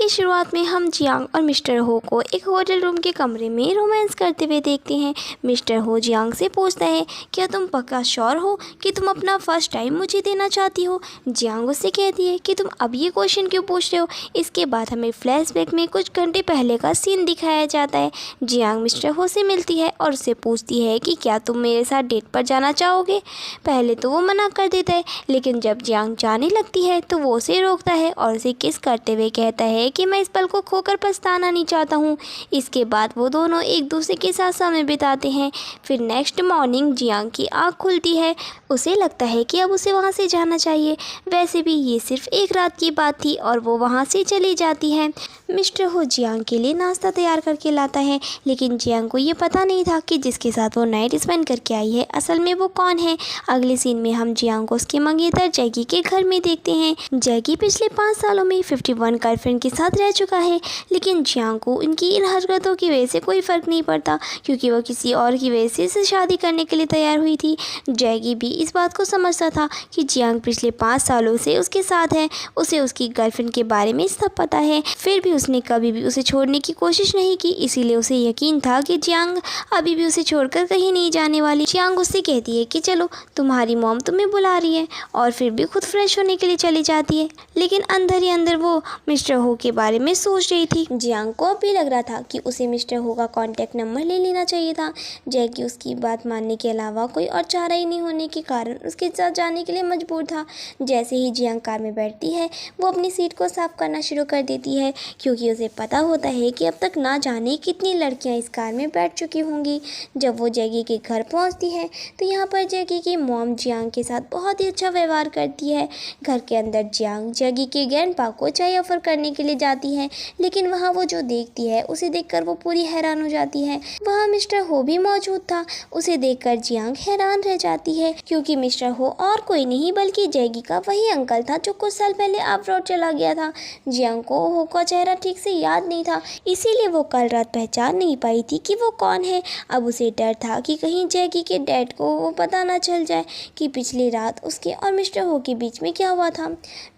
की शुरुआत में हम जियांग और मिस्टर हो को एक होटल रूम के कमरे में रोमांस करते हुए देखते हैं। मिस्टर हो जियांग से पूछता है, क्या तुम पक्का श्योर हो कि तुम अपना फर्स्ट टाइम मुझे देना चाहती हो? जियांग उससे कहती है कि तुम अब ये क्वेश्चन क्यों पूछ रहे हो। इसके बाद हमें फ्लैशबैक में कुछ घंटे पहले का सीन दिखाया जाता है। जियांग मिस्टर हो से मिलती है और उससे पूछती है कि क्या तुम मेरे साथ डेट पर जाना चाहोगे। पहले तो वो मना कर देता है, लेकिन जब जियांग जाने लगती है तो वो उसे रोकता है और उसे किस करते हुए कहता है कि मैं इस पल को खोकर पछताना नहीं चाहता हूँ। इसके बाद वो दोनों एक दूसरे के साथ समय बिताते हैं। फिर नेक्स्ट मॉर्निंग जियांग की आँख खुलती है। उसे लगता है कि अब उसे वहाँ से जाना चाहिए। वैसे भी ये सिर्फ एक रात की बात थी और वो वहाँ से चली जाती है। मिस्टर हो जियांग के लिए नाश्ता तैयार करके लाता है, लेकिन जियांग को ये पता नहीं था कि जिसके साथ वो नाइट स्पेंड करके आई है असल में वो कौन है। अगले सीन में हम जियांग को उसके मंगेतर जैगी के घर में देखते हैं। जैगी पिछले 5 सालों में 51 गर्लफ्रेंड के साथ रह चुका है, लेकिन जियांग को इनकी इन हरकतों की वजह से कोई फ़र्क नहीं पड़ता, क्योंकि वो किसी और की वजह से इसे शादी करने के लिए तैयार हुई थी। जैगी भी इस बात को समझता था कि जियांग पिछले 5 सालों से उसके साथ है। उसे उसकी गर्लफ्रेंड के बारे में सब पता है, फिर भी उसने कभी भी उसे छोड़ने की कोशिश नहीं की। इसीलिए उसे यकीन था कि जियांग अभी भी उसे छोड़कर कहीं नहीं जाने वाली। जियांग उससे कहती है कि चलो, तुम्हारी मॉम तुम्हें बुला रही है, और फिर भी खुद फ्रेश होने के लिए चली जाती है। लेकिन अंदर ही अंदर वो मिस्टर हो के बारे में सोच रही थी। जियांग को भी लग रहा था कि उसे मिस्टर हो का कॉन्टैक्ट नंबर ले लेना चाहिए था। जैकी उसकी बात मानने के अलावा कोई और चारा ही नहीं होने के कारण उसके साथ जाने के लिए मजबूर था। जैसे ही जियांग कार में बैठती है, वो अपनी सीट को साफ करना शुरू कर देती है, क्योंकि उसे पता होता है कि अब तक ना जाने कितनी लड़कियां इस कार में बैठ चुकी होंगी। जब वो जैगी के घर पहुंचती है तो यहाँ पर जैगी की मॉम जियांग के साथ बहुत ही अच्छा व्यवहार करती है। घर के अंदर जियांग जैगी के ग्रैंडपा को चाय ऑफर करने के लिए जाती है, लेकिन वहाँ वो जो देखती है उसे देखकर वो पूरी हैरान हो जाती है। वहाँ मिस्टर हो भी मौजूद था। उसे देखकर जियांग हैरान रह जाती है, क्योंकि मिस्टर हो और कोई नहीं बल्कि जैगी का वही अंकल था जो कुछ साल पहले अब्रॉड चला गया था। जियांग को हो का चेहरा ठीक से याद नहीं था, इसीलिए वो कल रात पहचान नहीं पाई थी कि वो कौन है। अब उसे डर था कि कहीं जैगी के डैड को वो पता ना चल जाए कि पिछली रात उसके और मिस्टर हो के बीच में क्या हुआ था।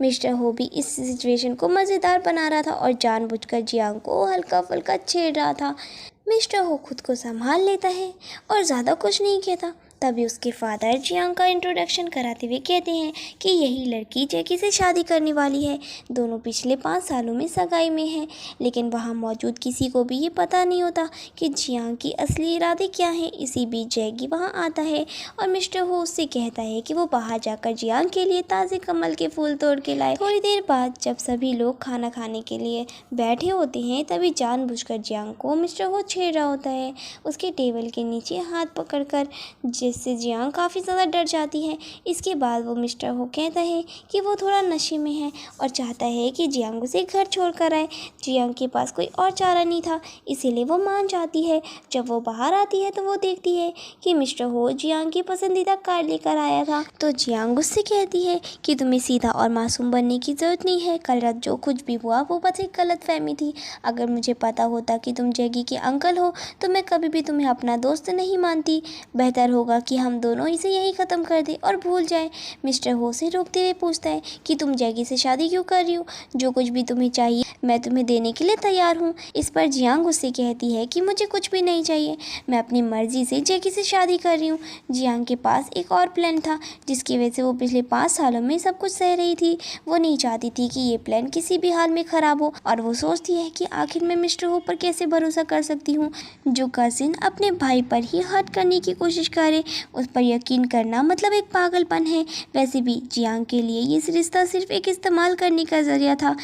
मिस्टर हो भी इस सिचुएशन को मज़ेदार बना रहा था और जानबूझकर जियांग को हल्का फुल्का छेड़ रहा था। मिस्टर हो खुद को संभाल लेता है और ज़्यादा कुछ नहीं कहता। तभी उसके फादर जियांग का इंट्रोडक्शन कराते हुए कहते हैं कि यही लड़की जैकी से शादी करने वाली है। दोनों पिछले 5 सालों में सगाई में हैं, लेकिन वहाँ मौजूद किसी को भी ये पता नहीं होता कि जियांग की असली इरादे क्या हैं। इसी बीच जैगी वहाँ आता है और मिस्टर हो उससे कहता है कि वो बाहर जाकर जियांग के लिए ताज़े कमल के फूल तोड़ के लाए। थोड़ी देर बाद जब सभी लोग खाना खाने के लिए बैठे होते हैं, तभी जानबूझकर जियांग को मिस्टर हो छेड़ रहा होता है, उसके टेबल के नीचे हाथ पकड़कर, जिससे जियांग काफ़ी ज़्यादा डर जाती है। इसके बाद वो मिस्टर हो कहता है कि वो थोड़ा नशे में है और चाहता है कि जियांग उसे घर छोड़ कर आए। जियांग के पास कोई और चारा नहीं था, इसीलिए वो मान जाती है। जब वो बाहर आती है तो वो देखती है कि मिस्टर हो जियांग की पसंदीदा कार लेकर आया था। तो जियांग उससे कहती है कि तुम्हें सीधा और मासूम बनने की ज़रूरत नहीं है। कल रात जो कुछ भी हुआ वो बस एक गलतफहमी थी। अगर मुझे पता होता कि तुम जैगी के अंकल हो तो मैं कभी भी तुम्हें अपना दोस्त नहीं मानती। बेहतर होगा कि हम दोनों इसे यही ख़त्म कर दें और भूल जाएं। मिस्टर हो से रोकते हुए पूछता है कि तुम जैगी से शादी क्यों कर रही हो? जो कुछ भी तुम्हें चाहिए मैं तुम्हें देने के लिए तैयार हूँ। इस पर जियांग उससे कहती है कि मुझे कुछ भी नहीं चाहिए, मैं अपनी मर्जी से जैगी से शादी कर रही हूँ। जियांग के पास एक और प्लान था, जिसकी वजह से वो पिछले 5 सालों में सब कुछ सह रही थी। वो नहीं चाहती थी कि ये प्लान किसी भी हाल में ख़राब हो, और वो सोचती है कि आखिर मैं मिस्टर हो पर कैसे भरोसा कर सकती हूँ, जो कजिन अपने भाई पर ही हर्ट करने की कोशिश करे। उस पर यकीन करना मतलब एक पागलपन है। वैसे भी जियांग के लिए ये रिश्ता सिर्फ एक इस्तेमाल करने का जरिया था,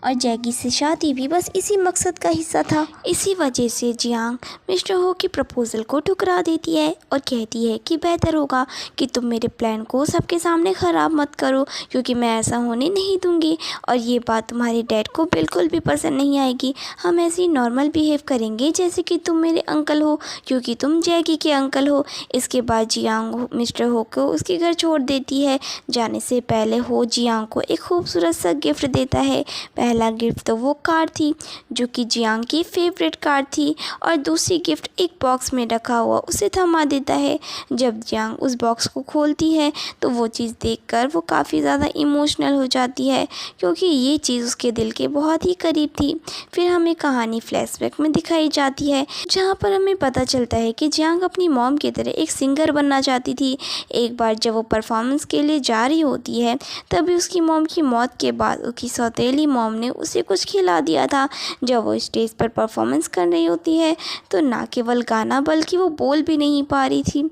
और जैगी से शादी भी बस इसी मकसद का हिस्सा था। इसी वजह से जियांग मिस्टर हो की प्रपोजल को ठुकरा देती है और कहती है कि बेहतर होगा कि तुम मेरे प्लान को सबके सामने ख़राब मत करो, क्योंकि मैं ऐसा होने नहीं दूंगी, और ये बात तुम्हारे डैड को बिल्कुल भी पसंद नहीं आएगी। हम ऐसे ही नॉर्मल बिहेव करेंगे जैसे कि तुम मेरे अंकल हो, क्योंकि तुम जैगी के अंकल हो। इसके बाद जियांग मिस्टर हो को उसके घर छोड़ देती है। जाने से पहले हो जियांग को एक खूबसूरत सा गिफ्ट देता है। पहला गिफ्ट तो वो कार थी जो कि जियांग की फेवरेट कार थी, और दूसरी गिफ्ट एक बॉक्स में रखा हुआ उसे थमा देता है। जब जियांग उस बॉक्स को खोलती है तो वो चीज़ देखकर वो काफ़ी ज़्यादा इमोशनल हो जाती है, क्योंकि ये चीज़ उसके दिल के बहुत ही करीब थी। फिर हमें कहानी फ्लैशबैक में दिखाई जाती है, जहाँ पर हमें पता चलता है कि जियांग अपनी मॉम की तरह एक सिंगर बनना चाहती थी। एक बार जब वो परफॉर्मेंस के लिए जा रही होती है, तभी उसकी मॉम की मौत के बाद उसकी सौतेली मॉम ने उसे कुछ खिला दिया था। जब वो स्टेज पर परफॉर्मेंस कर रही होती है तो ना केवल गाना बल्कि वो बोल भी नहीं पा रही थी।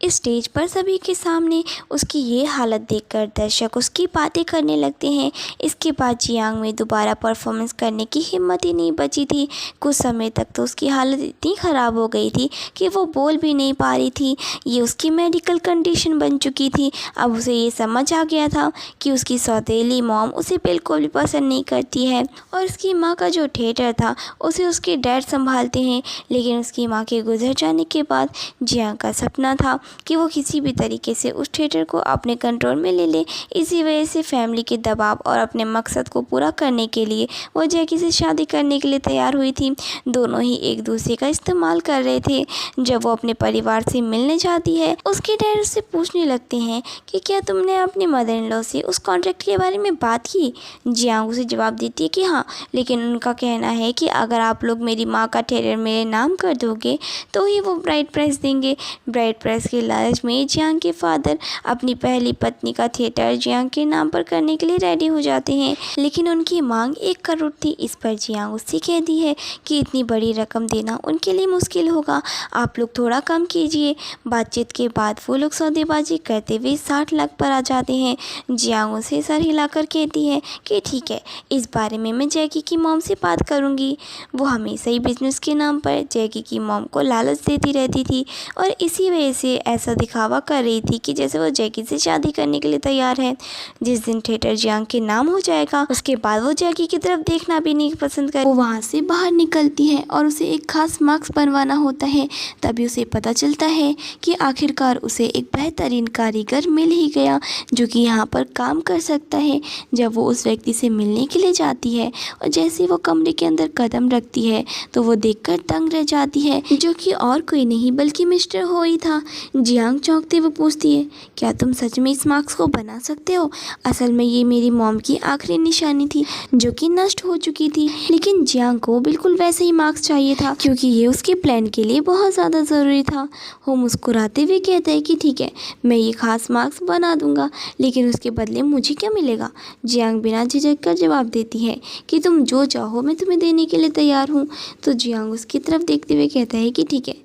स्टेज पर सभी के सामने उसकी ये हालत देखकर दर्शक उसकी बातें करने लगते हैं। इसके बाद जियांग में दोबारा परफॉर्मेंस करने की हिम्मत ही नहीं बची थी। कुछ समय तक तो उसकी हालत इतनी ख़राब हो गई थी कि वो बोल भी नहीं पा रही थी। ये उसकी मेडिकल कंडीशन बन चुकी थी। अब उसे ये समझ आ गया था कि उसकी सौतेली मॉम उसे बिल्कुल भी पसंद नहीं करती है, और उसकी माँ का जो थिएटर था उसे उसके डैड संभालते हैं। लेकिन उसकी माँ के गुजर जाने के बाद जियांग का सपना था कि वो किसी भी तरीके से उस थिएटर को अपने कंट्रोल में ले ले। इसी वजह से फैमिली के दबाव और अपने मकसद को पूरा करने के लिए वो जैकी से शादी करने के लिए तैयार हुई थी। दोनों ही एक दूसरे का इस्तेमाल कर रहे थे। जब वो अपने परिवार से मिलने जाती है, उसके डैड उससे पूछने लगते हैं कि क्या तुमने अपने मदर इन लॉ से उस कॉन्ट्रैक्ट के बारे में बात की। जियांग उसे जवाब देती है कि हाँ, लेकिन उनका कहना है कि अगर आप लोग मेरी माँ का थिएटर मेरे नाम कर दोगे तो ही वो ब्राइड प्राइस देंगे। ब्राइड प्राइस के लालच में जियांग के फादर अपनी पहली पत्नी का थिएटर जियांग के नाम पर करने के लिए रेडी हो जाते हैं, लेकिन उनकी मांग 1 करोड़ थी। इस पर जियांग उससे कहती है कि इतनी बड़ी रकम देना उनके लिए मुश्किल होगा, आप लोग थोड़ा कम कीजिए। बातचीत के बाद वो लोग सौदेबाजी करते हुए 60 लाख पर आ जाते हैं। जियांग उसे सर हिलाकर कहती है कि ठीक है, इस बारे में मैं जैकी की मॉम से बात करूंगी। वो हमेशा ही बिजनेस के नाम पर जैकी की मॉम को लालच देती रहती थी, और इसी वजह से ऐसा दिखावा कर रही थी कि जैसे वो जैकी से शादी करने के लिए तैयार है। जिस दिन थिएटर जियांग के नाम हो जाएगा, उसके बाद वो जैकी की तरफ देखना भी नहीं पसंद कर। वो वहाँ से बाहर निकलती है और उसे एक खास मास्क बनवाना होता है। तभी उसे पता चलता है कि आखिरकार उसे एक बेहतरीन कारीगर मिल ही गया जो कि यहाँ पर काम कर सकता है। जब वो उस व्यक्ति से मिलने के लिए जाती है और जैसे वो कमरे के अंदर कदम रखती है तो वो देखकर दंग रह जाती है, जो कि और कोई नहीं बल्कि मिस्टर हो ही था। जियांग चौंकते हुए पूछती है, क्या तुम सच में इस मास्क को बना सकते हो? असल में ये मेरी मॉम की आखिरी निशानी थी जो कि नष्ट हो चुकी थी, लेकिन जियांग को बिल्कुल वैसे ही मास्क चाहिए था क्योंकि ये उसके प्लान के लिए बहुत ज़्यादा ज़रूरी था। वो मुस्कुराते हुए कहता है कि ठीक है, मैं ये खास मास्क बना दूंगा, लेकिन उसके बदले मुझे क्या मिलेगा? जियांग बिना झिझक कर जवाब देती है कि तुम जो चाहो मैं तुम्हें देने के लिए तैयार हूँ। तो जियांग उसकी तरफ देखते हुए कहता है कि ठीक है,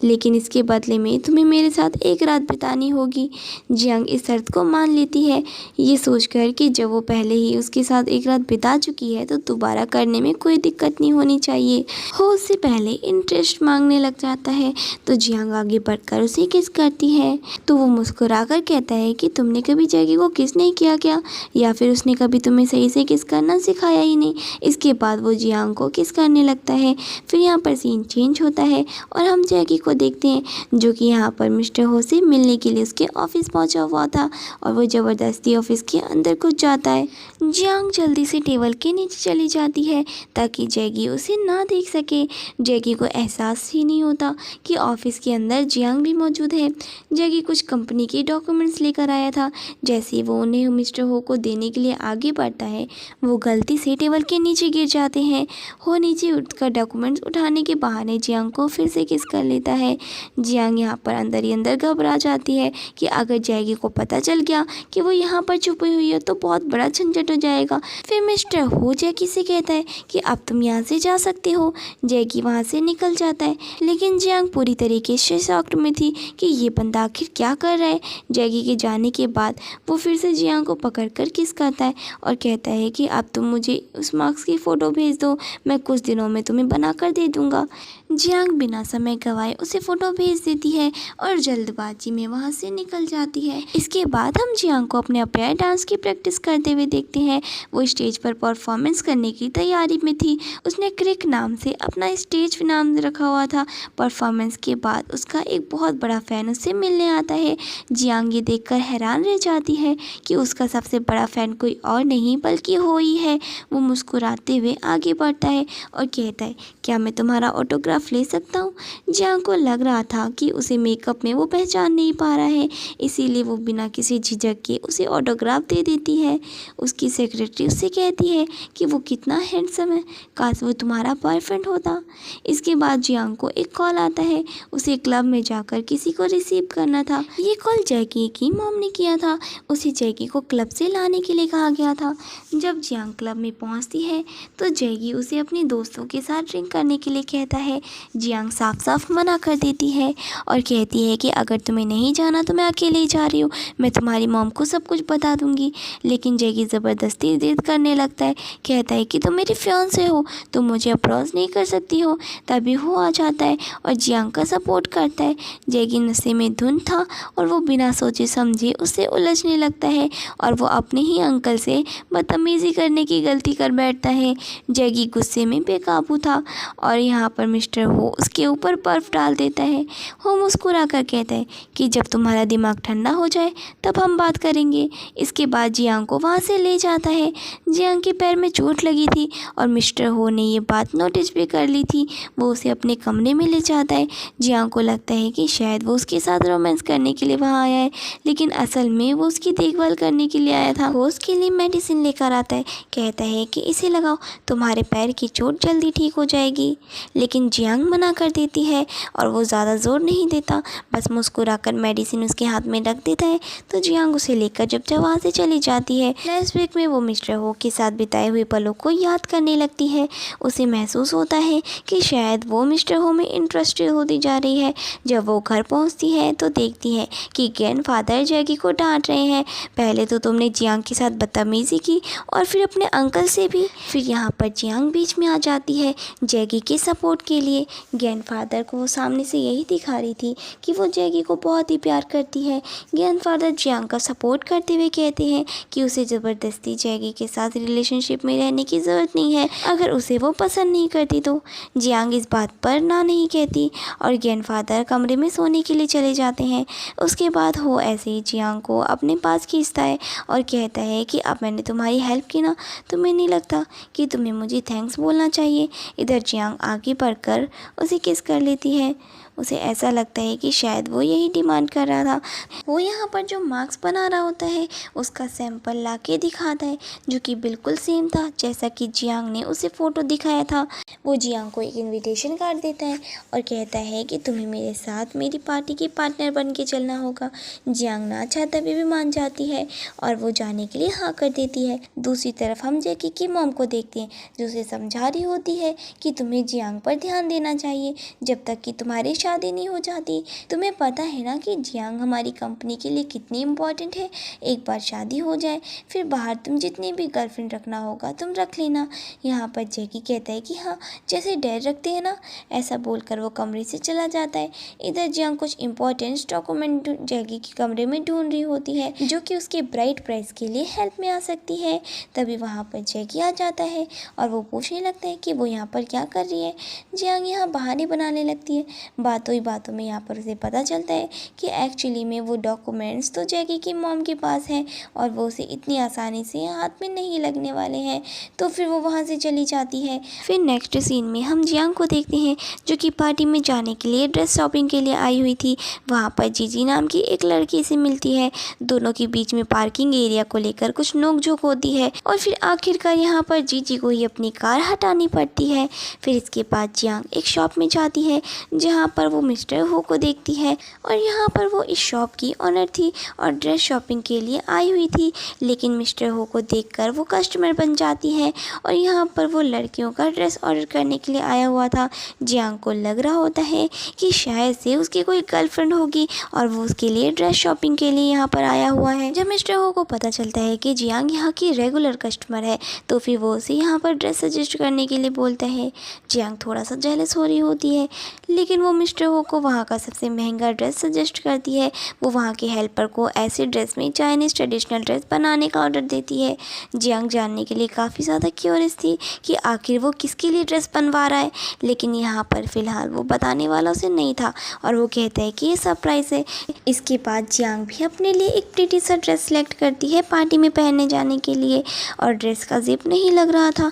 लेकिन इसके बदले में तुम्हें मेरे साथ एक रात बितानी होगी। जियांग इस शर्त को मान लेती है, ये सोचकर कि जब वो पहले ही उसके साथ एक रात बिता चुकी है तो दोबारा करने में कोई दिक्कत नहीं होनी चाहिए। हो उससे पहले इंटरेस्ट मांगने लग जाता है, तो जियांग आगे बढ़कर उसे किस करती है। तो वो मुस्कुराकर कहता है कि तुमने कभी जैकी को किस नहीं किया क्या, या फिर उसने कभी तुम्हें सही से किस करना सिखाया ही नहीं। इसके बाद वो जियांग को किस करने लगता है। फिर यहाँ पर सीन चेंज होता है और हम जैकी को देखते हैं जो कि यहाँ पर मिस्टर हो से मिलने के लिए उसके ऑफिस पहुँचा हुआ था, और वो ज़बरदस्ती ऑफिस के अंदर घुस जाता है। जियांग जल्दी से टेबल के नीचे चली जाती है ताकि जैकी उसे ना देख सके। जैकी को एहसास ही नहीं होता कि ऑफिस के अंदर जियांग भी मौजूद है। जैकी कुछ कंपनी के डॉक्यूमेंट्स लेकर आया था। जैसे ही वो उन्हें मिस्टर हो को देने के लिए आगे बढ़ता है, वो गलती से टेबल के नीचे गिर जाते हैं। हो नीचे उठकर डॉक्यूमेंट्स उठाने के बहाने जियांग को फिर से किस कर लेता है। जियांग यहाँ पर अंदर ही अंदर घबरा जाती है कि अगर जैकी को पता चल गया कि वो यहाँ पर छुपी हुई है तो बहुत बड़ा झंझट हो जाएगा। फिर मिस्टर हो जैकी से कहता है कि अब तुम यहाँ से जा सकते हो। जैकी वहाँ से निकल जाता है, लेकिन जियांग पूरी तरीके से शॉक्ड में थी कि ये बंदा आखिर क्या कर रहा है। जैकी के जाने के बाद वो फिर से जियांग को पकड़कर किस करता है और कहता है कि अब तुम मुझे उस मार्क्स की फ़ोटो भेज दो, मैं कुछ दिनों में तुम्हें बना कर दे दूँगा। जियांग बिना समय गवाए उसे फ़ोटो भेज देती है और जल्दबाजी में वहाँ से निकल जाती है। इसके बाद हम जियांग को अपने अपेयर डांस की प्रैक्टिस करते हुए देखते हैं। वो स्टेज पर परफॉर्मेंस करने की तैयारी में थी। उसने क्रिक नाम से अपना स्टेज नाम रखा हुआ था। परफॉर्मेंस के बाद उसका एक बहुत बड़ा फ़ैन उससे मिलने आता है। जियांग ये देखकर हैरान रह जाती है कि उसका सबसे बड़ा फ़ैन कोई और नहीं बल्कि हो ही है। है वो मुस्कुराते हुए आगे बढ़ता है और कहता है, क्या मैं तुम्हारा ऑटोग्राफ ले सकता हूँ। जियांग को लग रहा था कि उसे मेकअप में वो पहचान नहीं पा रहा है, इसीलिए वो बिना किसी झिझक के उसे ऑटोग्राफ दे देती है। उसकी सेक्रेटरी उससे कहती है कि वो कितना हैंडसम है, काश वो तुम्हारा बॉयफ्रेंड होता। इसके बाद जियांग को एक कॉल आता है, उसे क्लब में जाकर किसी को रिसीव करना था। ये कॉल जैकी की मॉम ने किया था, उसे जैकी को क्लब से लाने के लिए कहा गया था। जब जियांग क्लब में पहुंचती है तो जैकी उसे अपने दोस्तों के साथ ड्रिंक करने के लिए कहता है। जियांग साफ साफ मना कर देती है और कहती है कि अगर तुम्हें नहीं जाना तो मैं अकेले ही जा रही हूँ, मैं तुम्हारी मॉम को सब कुछ बता दूंगी। लेकिन जैकी ज़बरदस्ती जिद करने लगता है, कहता है कि तुम मेरी फियांसे हो, तुम मुझे अप्रोच नहीं कर सकती हो। तभी वो आ जाता है और जियांग का सपोर्ट करता है। जैकी नशे में धुन था और वो बिना सोचे समझे उससे उलझने लगता है और वो अपने ही अंकल से बदतमीज़ी करने की गलती कर बैठता है। जैकी गुस्से में बेकाबू था और यहाँ पर मिस्टर हो उसके ऊपर बर्फ़ डाल देता है। वो मुस्कुरा कर कहता है कि जब तुम्हारा दिमाग ठंडा हो जाए तब हम बात करेंगे। इसके बाद जियांग को वहाँ से ले जाता है। जियांग के पैर में चोट लगी थी और मिस्टर हो ने ये बात नोटिस भी कर ली थी। वो उसे अपने कमरे में ले जाता है। जियांग को लगता है कि शायद वो उसके साथ रोमांस करने के लिए वहाँ आया है, लेकिन असल में वो उसकी देखभाल करने के लिए आया था। वो उसके लिए मेडिसिन लेकर आता है, कहता है कि इसे लगाओ, तुम्हारे पैर की चोट जल्दी ठीक हो जाएगी। लेकिन जियांग मना कर देती है और वो ज़्यादा जोर नहीं देता, बस मुस्कुराकर मेडिसिन उसके हाथ में रख देता है। तो जियांग उसे लेकर जब वहाँ से चली जाती है। फ्लैशबैक में वो मिस्टर हो के साथ बिताए हुए पलों को याद करने लगती है। उसे महसूस होता है कि शायद वो मिस्टर हो में इंटरेस्टेड होती जा रही है। जब वो घर पहुंचती है तो देखती है कि ग्रैंडफादर जैकी को डांट रहे हैं। पहले तो तुमने जियांग के साथ बदतमीज़ी की और फिर अपने अंकल से भी। फिर यहाँ पर जियांग बीच में आ जाती है जैकी के सपोर्ट के लिए। ग्रैंडफादर को वो सामने से यही दिखा रही थी कि वो जैकी को बहुत ही प्यार करती है। ग्रैंडफादर जियांग का सपोर्ट करते हुए कहते हैं कि उसे ज़बरदस्ती जैकी के साथ रिलेशनशिप में रहने की ज़रूरत नहीं है, अगर उसे वो पसंद नहीं करती तो। जियांग इस बात पर ना नहीं कहती और ग्रैंडफादर कमरे में सोने के लिए चले जाते हैं। उसके बाद वो ऐसे ही जियांग को अपने पास खींचता है और कहता है कि अब मैंने तुम्हारी हेल्प की ना, तुम्हें नहीं लगता कि तुम्हें मुझे थैंक्स बोलना चाहिए। इधर जियांग आगे बढ़कर उसे किस कर लेती है। उसे ऐसा लगता है कि शायद वो यही डिमांड कर रहा था। वो यहाँ पर जो मार्क्स बना रहा होता है उसका सैंपल ला के दिखाता है, जो कि बिल्कुल सेम था जैसा कि जियांग ने उसे फ़ोटो दिखाया था। वो जियांग को एक इनविटेशन कार्ड देता है और कहता है कि तुम्हें मेरे साथ मेरी पार्टी की पार्टनर बन के चलना होगा। जियांग ना चाहता भी मान जाती है और वो जाने के लिए हाँ कर देती है। दूसरी तरफ हम जैकी की मॉम को देखते हैं, जो उसे समझा रही होती है कि तुम्हें जियांग पर ध्यान देना चाहिए जब तक कि तुम्हारी शादी नहीं हो जाती। तुम्हें पता है ना कि जियांग हमारी कंपनी के लिए कितनी इम्पोर्टेंट है। एक बार शादी हो जाए फिर बाहर तुम जितनी भी गर्लफ्रेंड रखना होगा तुम रख लेना। यहाँ पर जैकी कहता है कि हाँ, जैसे डैड रखते हैं ना। ऐसा बोलकर वो कमरे से चला जाता है। इधर जियांग कुछ इंपॉर्टेंट डॉक्यूमेंट जैकी के कमरे में ढूंढ रही होती है, जो कि उसके ब्राइट प्राइस के लिए हेल्प में आ सकती है। तभी वहाँ पर जैकी आ जाता है और वो पूछने लगता है कि वो यहाँ पर क्या कर रही है। जियांग यहाँ बहाने बनाने लगती है। बातों ही बातों में यहाँ पर उसे पता चलता है कि एक्चुअली में वो डॉक्यूमेंट्स तो जैकी की मॉम के पास हैं और वो उसे इतनी आसानी से हाथ में नहीं लगने वाले हैं। तो फिर वो वहाँ से चली जाती है। फिर नेक्स्ट सीन में हम जियांग को देखते हैं, जो कि पार्टी में जाने के लिए ड्रेस शॉपिंग के लिए आई हुई थी। वहाँ पर जीजी नाम की एक लड़की से मिलती है। दोनों के बीच में पार्किंग एरिया को लेकर कुछ नोकझोंक होती है और फिर आखिरकार यहाँ पर जीजी को ही अपनी कार हटानी पड़ती है। फिर इसके बाद जियांग एक शॉप में जाती है जहाँ पर वो मिस्टर हो को देखती है और यहाँ पर वो इस शॉप की ऑनर थी और ड्रेस शॉपिंग के लिए आई हुई थी। लेकिन मिस्टर हो को देखकर वो कस्टमर बन जाती है और यहाँ पर वो लड़कियों का ड्रेस ऑर्डर करने के लिए आया हुआ था। जियांग को लग रहा होता है कि शायद से उसकी कोई गर्लफ्रेंड होगी और वो उसके लिए ड्रेस शॉपिंग के लिए यहाँ पर आया हुआ है। जब मिस्टर हो को पता चलता है कि जियांग यहाँ की रेगुलर कस्टमर है तो फिर वो उसे यहाँ पर ड्रेस सजेस्ट करने के लिए बोलता है। जियांग थोड़ा सा जेलस हो रही होती है, लेकिन वो मिस्टर हो को वहाँ का सबसे महंगा ड्रेस सजेस्ट करती है। वो वहाँ के हेल्पर को ऐसे ड्रेस में चाइनीज़ ट्रेडिशनल ड्रेस बनाने का ऑर्डर देती है। जियांग जानने के लिए काफ़ी ज़्यादा क्यूरियस थी कि आखिर वो किसके लिए ड्रेस बनवा रहा है, लेकिन यहाँ पर फ़िलहाल वो बताने वाला उसे नहीं था और वो कहता है कि ये सरप्राइज़ है। इसके बाद जियांग भी अपने लिए एक प्रिटी सा ड्रेस सेलेक्ट करती है पार्टी में पहनने जाने के लिए और ड्रेस का जिप नहीं लग रहा था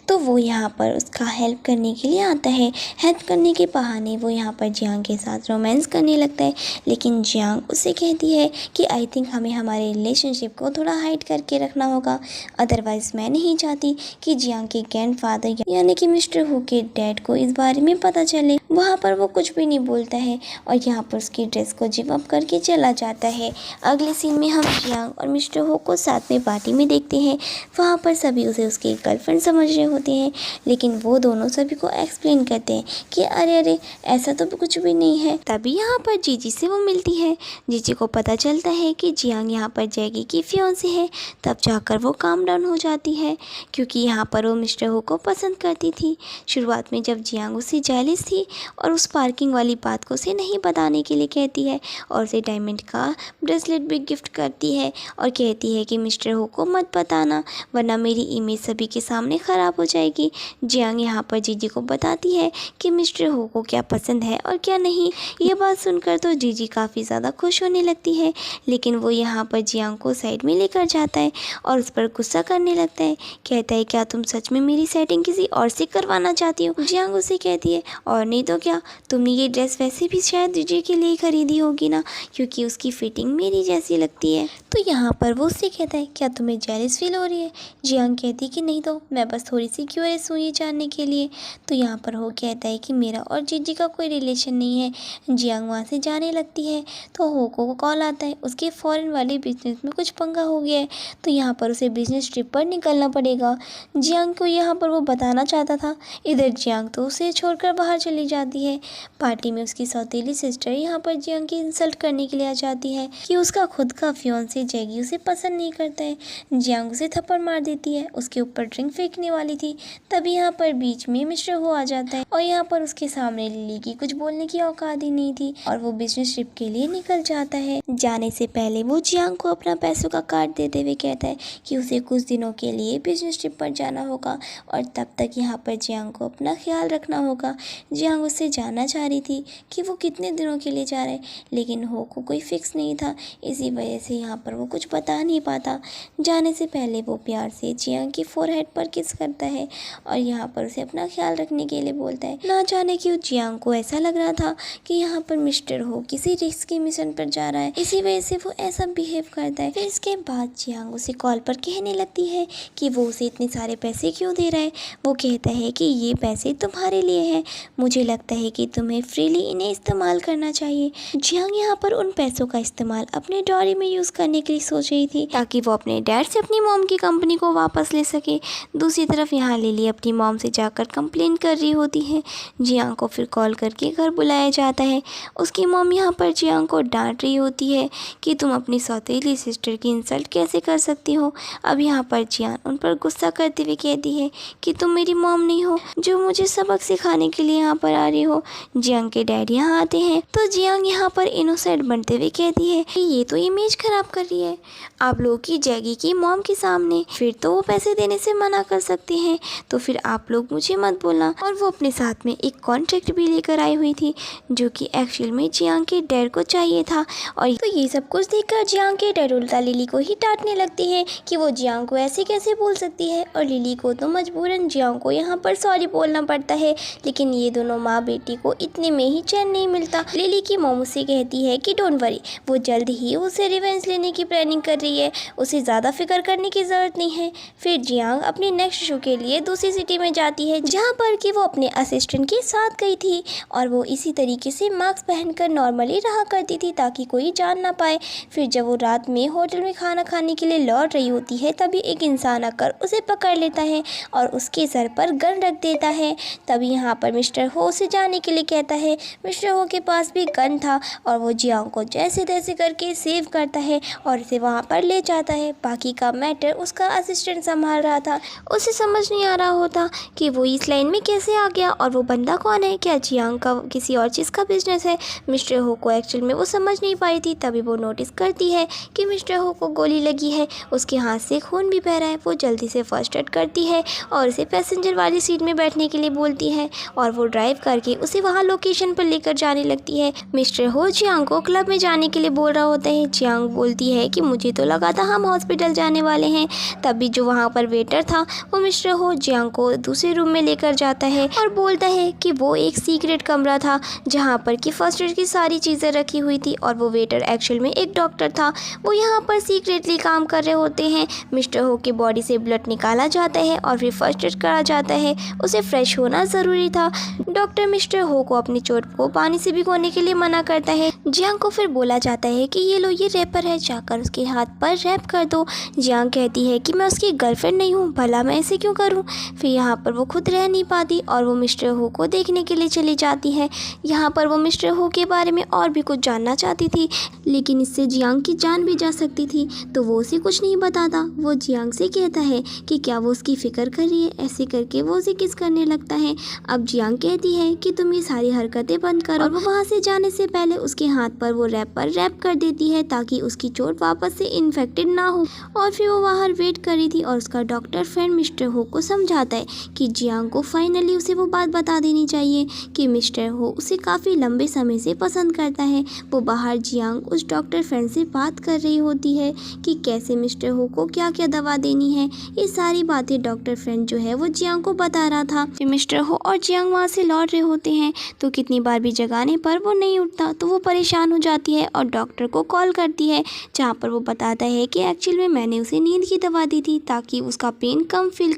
तो वो यहाँ पर उसका हेल्प करने के लिए आता है। हेल्प करने के बहाने वो यहाँ पर जियांग के साथ रोमांस करने लगता है, लेकिन जियांग उससे कहती है कि आई थिंक हमें हमारे रिलेशनशिप को थोड़ा हाइड करके रखना होगा, अदरवाइज़ मैं नहीं चाहती कि जियांग के ग्रैंडफादर यानी कि मिस्टर हू के डैड को इस बारे में पता चले। वहाँ पर वो कुछ भी नहीं बोलता है और यहाँ पर उसकी ड्रेस को जिप अप करके चला जाता है। अगले सीन में हम जियांग और मिस्टर हो को साथ में पार्टी में देखते हैं। वहाँ पर सभी उसे उसकी गर्लफ्रेंड समझ रहे होते हैं, लेकिन वो दोनों सभी को एक्सप्लेन करते हैं कि अरे अरे ऐसा तो कुछ भी नहीं है। तभी यहाँ पर जीजी से वो मिलती है। जीजी को पता चलता है कि जियांग यहाँ पर जैगी की फियांसे है। तब जाकर वो काम डाउन हो जाती है, क्योंकि यहाँ पर वो मिस्टर हो को पसंद करती थी। शुरुआत में जब जियांग उससे जेलस थी और उस पार्किंग वाली बात को उसे नहीं बताने के लिए कहती है और उसे डायमंड का ब्रेसलेट भी गिफ्ट करती है और कहती है कि मिस्टर हो को मत बताना वरना मेरी इमेज सभी के सामने ख़राब हो जाएगी। जियांग यहाँ पर जीजी को बताती है कि मिस्टर हो को क्या पसंद है और क्या नहीं। ये बात सुनकर तो जीजी काफ़ी ज़्यादा खुश होने लगती है, लेकिन वो यहाँ पर जियांग को साइड में लेकर जाता है और उस पर गुस्सा करने लगता है। कहता है क्या तुम सच में मेरी सेटिंग किसी और से करवाना चाहती हो? जियांग उसे कहती है और नहीं तो क्या, तुमने ये ड्रेस वैसे भी शायद जीजी के लिए खरीदी होगी ना, क्योंकि उसकी फिटिंग मेरी जैसी लगती है। तो यहाँ पर वो उससे कहता है क्या तुम्हें जेलस फील हो रही है? जियांग कहती कि नहीं तो मैं बस थोड़ी सी क्यूरियस हुई जानने के लिए। तो यहाँ पर हो कहता है कि मेरा और जीजी का कोई रिलेशन नहीं है। जियांग वहाँ से जाने लगती है तो होको को कॉल आता है, उसके फॉरेन वाले बिजनेस में कुछ पंगा हो गया है, तो यहाँ पर उसे बिजनेस ट्रिप पर निकलना पड़ेगा। जियांग को यहाँ पर वो बताना चाहता था, इधर जियांग तो उसे छोड़कर बाहर चली जाती है। पार्टी में उसकी सौतेली सिस्टर यहाँ पर जियांग की इंसल्ट करने के लिए आ जाती है कि उसका खुद का फियांसे जैगी उसे पसंद नहीं करता है। जियांग उसे थप्पड़ मार देती है, उसके ऊपर ड्रिंक फेंकने वाली थी। तभी यहाँ पर बीच में मिस्टर हो आ जाता है और यहाँ पर उसके सामने लिली की कुछ बोलने की औकात ही नहीं थी और वो बिजनेस ट्रिप के लिए निकल जाता है। जाने से पहले वो जियांग को अपना पैसों का कार्ड देते हुए कहता है कि उसे कुछ दिनों के लिए बिजनेस ट्रिप पर जाना होगा और तब तक यहाँ पर जियांग को अपना ख्याल रखना होगा। जियांग उससे जानना चाह रही थी कि वो कितने दिनों के लिए जा रहा है, लेकिन हो को कोई फिक्स नहीं था, इसी वजह से यहाँ पर वो कुछ बता नहीं पाता। जाने से पहले वो प्यार से जियांग की फोरहेड पर किस करता है और यहाँ पर उसे अपना ख्याल रखने के लिए बोलता है। ना जाने क्यों जियांग को ऐसा लग रहा था कि यहाँ पर मिस्टर हो किसी रिस्की मिशन पर जा रहा है, इसी वजह से वो ऐसा बिहेव करता है। फिर इसके बाद जियांग उसे कॉल पर कहने लगती है कि वो उसे इतने सारे पैसे क्यों दे रहा है। वो कहता है कि ये पैसे तुम्हारे लिए हैं, मुझे लगता है कि तुम्हें फ्रीली इन्हें इस्तेमाल करना चाहिए। जियांग यहाँ पर उन पैसों का इस्तेमाल अपने डॉरी में यूज़ करने के लिए सोच रही थी ताकि वो अपने डैड से अपनी मॉम की कंपनी को वापस ले सके। दूसरी तरफ यहाँ लिली अपनी मॉम से जाकर कंप्लेन कर रही होती है। जियांग को फिर कॉल करके घर बुलाया जाता है। उसकी मॉम यहाँ पर जियांग को डांट रही होती है कि तुम अपनी सौतेली सिस्टर की इंसल्ट कैसे कर सकती हो। अब यहाँ पर जियांग उन पर गुस्सा करते हुए कहती है कि तुम मेरी मॉम नहीं हो जो मुझे सबक सिखाने के लिए यहाँ पर आ रही हो। जियांग के डैड यहाँ आते हैं तो जियांग यहाँ पर इनोसेंट बनते हुए कहती है कि ये तो इमेज खराब कर रही है आप लोगों की जैगी की मॉम के सामने, फिर तो वो पैसे देने से मना कर सकते हैं, तो फिर आप लोग मुझे मत बोलना। और वो अपने साथ में एक कॉन्ट्रैक्ट भी लेकर आई हुई थी जो कि एक्चुअल में जियांग के डैड को चाहिए था। और तो ये सब कुछ देखकर जियांग के डैड उल्टा लिली को ही डांटने लगती है कि वो जियांग को ऐसे कैसे बोल सकती है और लिली को तो मजबूरन जियांग को यहाँ पर सॉरी बोलना पड़ता है। लेकिन ये दोनों माँ बेटी को इतने में ही चैन नहीं मिलता। लिली की मॉम उसे कहती है कि डोंट वरी, वो जल्द ही उसे रिवेंज लेने की प्लानिंग कर रही है, उसे ज़्यादा फिक्र करने की ज़रूरत नहीं है। फिर जियांग अपने नेक्स्ट शो के लिए दूसरी सिटी में जाती है जहाँ पर कि वो अपने असिस्टेंट के साथ गई थी और वो इसी तरीके से मास्क पहनकर नॉर्मली रहा करती थी ताकि कोई जान ना पाए। फिर जब वो रात में होटल में खाना खाने के लिए लौट रही होती है तभी एक इंसान आकर उसे पकड़ लेता है और उसके सर पर गन रख देता है। तभी यहाँ पर मिस्टर हो से जाने के लिए कहता है। मिस्टर हो के पास भी गन था और वो जियांग को जैसे तैसे करके सेव करता है और इसे वहाँ पर ले जाता है। बाकी का मैटर उसका असिस्टेंट संभाल रहा था। उसे समझ नहीं आ रहा होता कि वो इस लाइन में कैसे आ गया और वो बंदा कौन है, क्या जियांग का किसी और चीज़ का बिजनेस है। मिस्टर हो को एक्चुअल में वो समझ नहीं पाई थी, तभी वो नोटिस करती है कि मिस्टर हो को गोली लगी है, उसके हाथ से खून भी बह रहा है। वो जल्दी से फर्स्ट एड करती है और उसे पैसेंजर वाली सीट में बैठने के लिए बोलती है और वो ड्राइव करके उसे वहाँ लोकेशन पर लेकर जाने लगती है। मिस्टर हो जियांग को क्लब में जाने के लिए बोल रहा होता है। जियांग बोलती है कि मुझे तो लगा था हम हॉस्पिटल जाने वाले हैं। तभी जो वहाँ पर वेटर था वो मिस्टर हो जियांग को दूसरे रूम में लेकर जाता है और बोलता है कि वो एक सीक्रेट कमरा था जहाँ पर कि फर्स्ट एड की सारी चीज़ें रखी हुई थी और वो वेटर एक्चुअल में एक डॉक्टर था। वो यहाँ पर सीक्रेटली काम कर रहे होते हैं। मिस्टर हो की बॉडी से ब्लड निकाला जाता है और फिर फर्स्ट एड करा जाता है। उसे फ्रेश होना ज़रूरी था। डॉक्टर मिस्टर हो को अपनी चोट को पानी से भिगोने के लिए मना करता है। जियांग को फिर बोला जाता है कि ये लो, ये रैपर है, जाकर उसके हाथ पर रैप कर दो। जियांग कहती है कि मैं उसकी गर्लफ्रेंड नहीं हूँ, भला मैं ऐसे क्यों करूँ। फिर यहाँ पर वो खुद रह नहीं पाती और वो मिस्टर हो को देखने के लिए चली जाती है। यहाँ पर वो मिस्टर हो के बारे में और भी कुछ जानना चाहती थी, लेकिन इससे जियांग की जान भी जा सकती थी, तो वो उसे कुछ नहीं बताता। वो जियांग से कहता है कि क्या वो उसकी फ़िक्र कर रही है। ऐसे करके वो उसे किस करने लगता है। अब जियांग कहती है कि तुम ये सारी हरकतें बंद करो और वो वहाँ से जाने से पहले उसके हाथ पर वो रैप कर देती है ताकि उसकी चोट वापस से इन्फेक्टेड ना हो। और फिर वो बाहर वेट कर रही थी और उसका डॉक्टर फ्रेंड मिस्टर हो को समझाता है कि जियांग को फाइनली उसे वो बात बता देनी चाहिए कि मिस्टर हो उसे काफ़ी लंबे समय से पसंद करता है। वो बाहर जियांग उस डॉक्टर फ्रेंड से बात कर रही होती है कि कैसे मिस्टर हो को क्या क्या दवा देनी है। ये सारी बातें डॉक्टर फ्रेंड जो है वो जियांग को बता रहा था। फिर मिस्टर हो और जियांग वहाँ से लौट रहे होते हैं तो कितनी बार भी जगाने पर वो नहीं उठता, तो वो परेशान हो जाती है और डॉक्टर को कॉल करती है, जहाँ पर वो बताता है कि एक्चुअल में मैंने उसे नींद की दवा दी थी ताकि उसका पेन कम फील